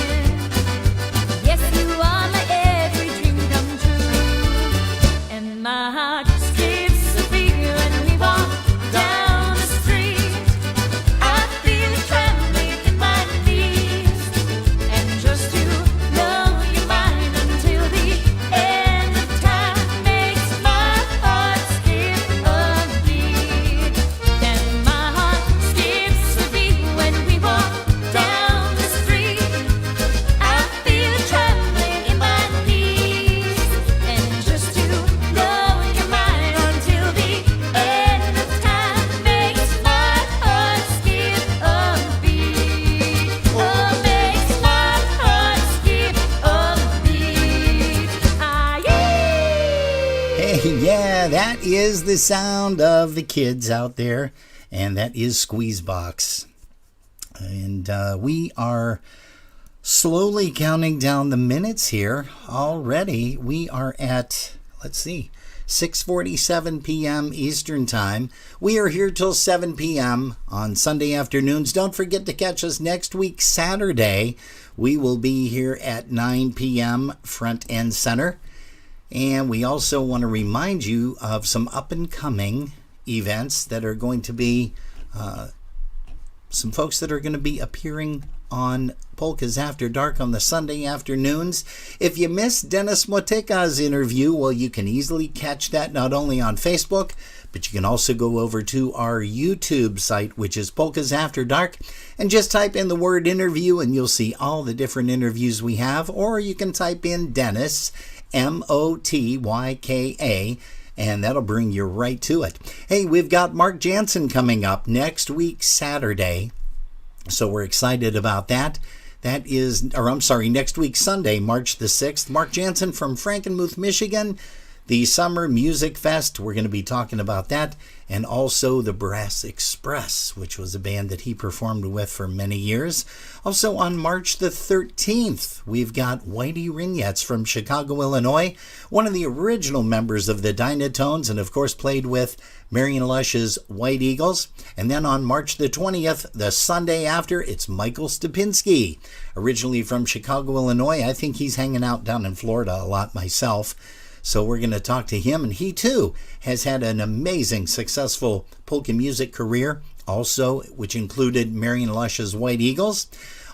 Yes, you are my every dream come true, and my heart skips a beat when we walk down the street. I feel it trembling in my knees, and just to know your mind until the end of time makes my heart skip a beat. And my heart skips a beat when we walk down Hey, yeah, that is the sound of the kids out there, and that is Squeezebox. And we are slowly counting down the minutes here already. We are at, let's see, 6:47 p.m. Eastern Time. We are here till 7 p.m. on Sunday afternoons. Don't forget to catch us next week, Saturday. We will be here at 9 p.m. front and center. And we also want to remind you of some up-and-coming events that are going to be, some folks that are going to be appearing on Polkas After Dark on the Sunday afternoons. If you missed Dennis Motyka's interview, well, you can easily catch that not only on Facebook, but you can also go over to our YouTube site, which is Polkas After Dark, and just type in the word interview and you'll see all the different interviews we have. Or you can type in Dennis, Motyka, and that'll bring you right to it. Hey, we've got Mark Jansen coming up next week, Saturday. So we're excited about that. That is, or I'm sorry, next week, Sunday, March the 6th. Mark Jansen from Frankenmuth, Michigan. The Summer Music Fest, we're going to be talking about that. And also the Brass Express, which was a band that he performed with for many years. Also on March the 13th, we've got Whitey Rignetz from Chicago, Illinois. One of the original members of the Dynatones, and of course played with Marion Lush's White Eagles. And then on March the 20th, the Sunday after, it's Michael Stupinski, originally from Chicago, Illinois. I think he's hanging out down in Florida a lot myself. So we're going to talk to him, and he too has had an amazing, successful polka music career, also, which included Marion Lush's White Eagles.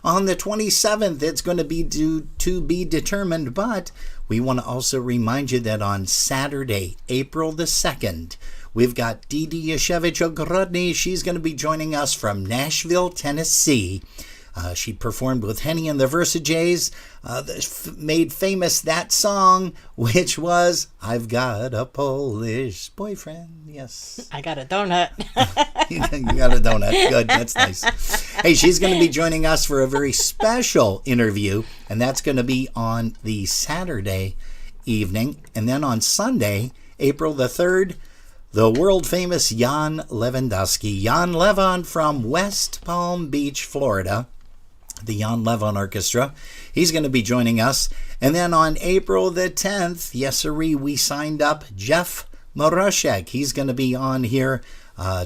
On the 27th, it's going to be to be determined, but we want to also remind you that on Saturday, April the 2nd, we've got Didi Yashevich-Ogrodny. She's going to be joining us from Nashville, Tennessee. She performed with Henny and the Versajays, made famous that song, which was, I've Got a Polish Boyfriend. Yes. I got a donut. You got a donut. Good. That's nice. Hey, she's going to be joining us for a very special interview, and that's going to be on the Saturday evening. And then on Sunday, April the 3rd, the world-famous Jan Lewandowski. Jan Levon from West Palm Beach, Florida. The Jan Levon Orchestra. He's going to be joining us. And then on April the 10th, yes sirree, we signed up Jeff Moroshek. He's going to be on here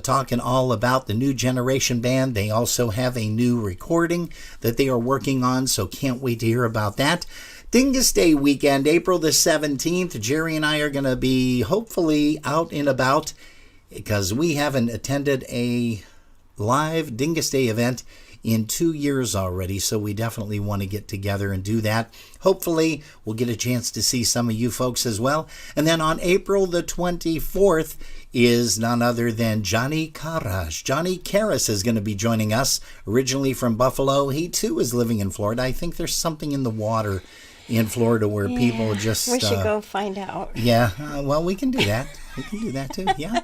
talking all about the New Generation Band. They also have a new recording that they are working on, so can't wait to hear about that. Dingus Day weekend, April the 17th, Jerry and I are going to be hopefully out and about because we haven't attended a live Dingus Day event in 2 years already, so we definitely want to get together and do that. Hopefully, we'll get a chance to see some of you folks as well. And then on April the 24th is none other than Johnny Karras. Johnny Karras is going to be joining us, originally from Buffalo. He too is living in Florida. I think there's something in the water in Florida where people just... We should go find out. Yeah, well, we can do that. We can do that too. Yeah.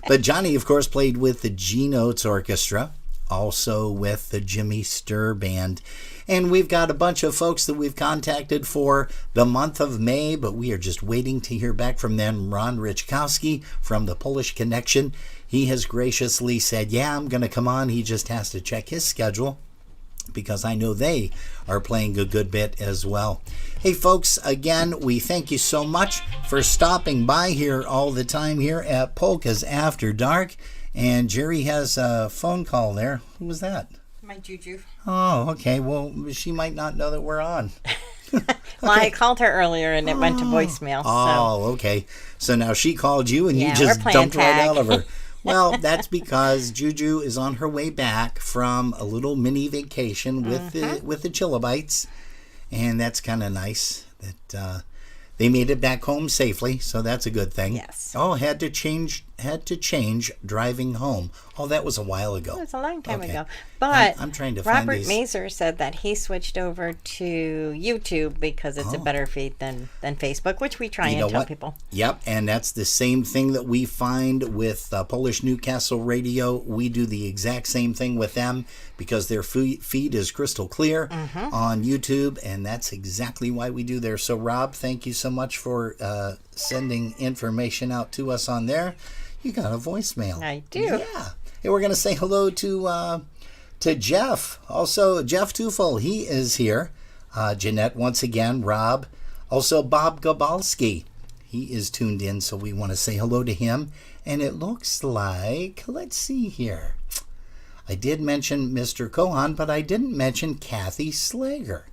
But Johnny, of course, played with the G Notes Orchestra, also with the Jimmy Sturr Band. And we've got a bunch of folks that we've contacted for the month of May, but we are just waiting to hear back from them. Ron Richkowski from the Polish Connection. He has graciously said, yeah, I'm going to come on. He just has to check his schedule, because I know they are playing a good bit as well. Hey folks, again, we thank you so much for stopping by here all the time here at Polkas After Dark. And Jerry has a phone call there. Who was that? My Juju. Oh, okay. Well, she might not know that we're on. Well, I called her earlier and it went to voicemail. Oh, okay. So now she called you and Yeah, you just we're playing dumped right tag. out of her. Well, that's because Juju is on her way back from a little mini vacation with the Chillabites, and that's kind of nice that they made it back home safely. So that's a good thing. Yes. Oh, had to change driving home. Oh, that was a while ago. It was a long time Okay. ago. But I'm trying to find Robert these. Mazer said that he switched over to YouTube because it's a better feed than Facebook, which we try You and know tell what? people. Yep, and that's the same thing that we find with Polish Newcastle Radio. We do the exact same thing with them because their feed is crystal clear on YouTube, and that's exactly why we do there. So, Rob, thank you so much for sending information out to us on there. You got a voicemail. I do. Yeah. Hey, we're going to say hello to Jeff. Also, Jeff Tufel, he is here. Jeanette once again, Rob. Also, Bob Gabalski. He is tuned in, so we want to say hello to him. And it looks like, let's see here. I did mention Mr. Kohan, but I didn't mention Kathy Slager.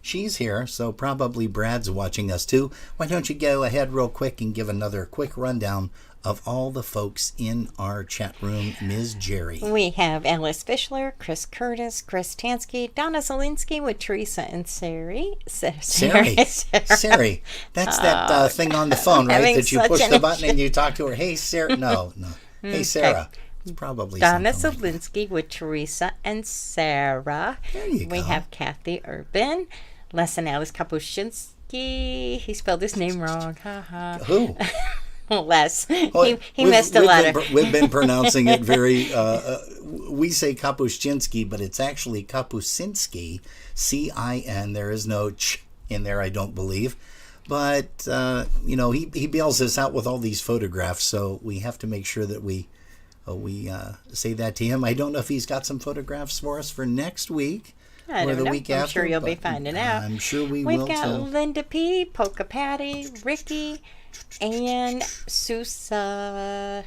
She's here, so probably Brad's watching us too. Why don't you go ahead real quick and give another quick rundown of all the folks in our chat room, Ms. Jerry. We have Alice Fischler, Chris Curtis, Chris Tansky, Donna Zelinsky with Teresa and Sari. Sari. That's that thing on the phone, right? That you push the button and you talk to her. Hey, Sarah. No. Hey, Sarah. It's probably Donna Zelinsky with Teresa and Sarah. There you go. We have Kathy Urban, Les and Alice Kapuscinski. He spelled his name wrong. Who? Les. He missed a letter. We've been pronouncing it very, we say Kapuscinski, but it's actually Kapuscinski, C-I-N. There is no ch in there, I don't believe. But, he bails us out with all these photographs, so we have to make sure that we say that to him. I don't know if he's got some photographs for us for next week. I don't know. I'm sure you'll be finding out. I'm sure We've got Linda P, Polka Patty, Ricky, and Sousa.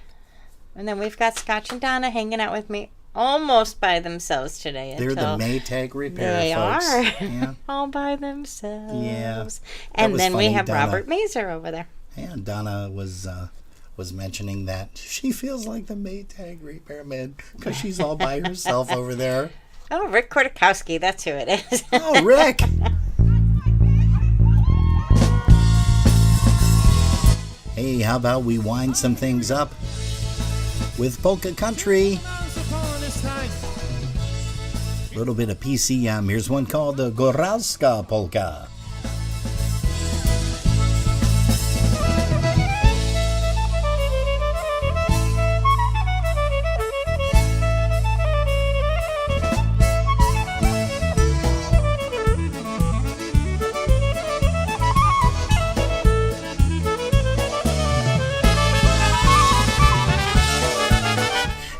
And then we've got Scotch and Donna hanging out with me almost by themselves today. They're the Maytag repair they folks. Are. Yeah. All by themselves. Yeah. And then funny. we have Donna, Robert Mazer over there. And Donna was mentioning that she feels like the Maytag repairman because she's all by herself over there. Oh, Rick Kortakowski, that's who it is. Oh, Rick! Hey, how about we wind some things up with Polka Country? A little bit of PCM. Here's one called the Goralska Polka.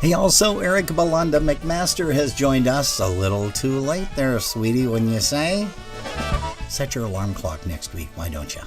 Hey, also, Eric Belanda McMaster has joined us. A little too late there, sweetie, wouldn't you say? Set your alarm clock next week, why don't you?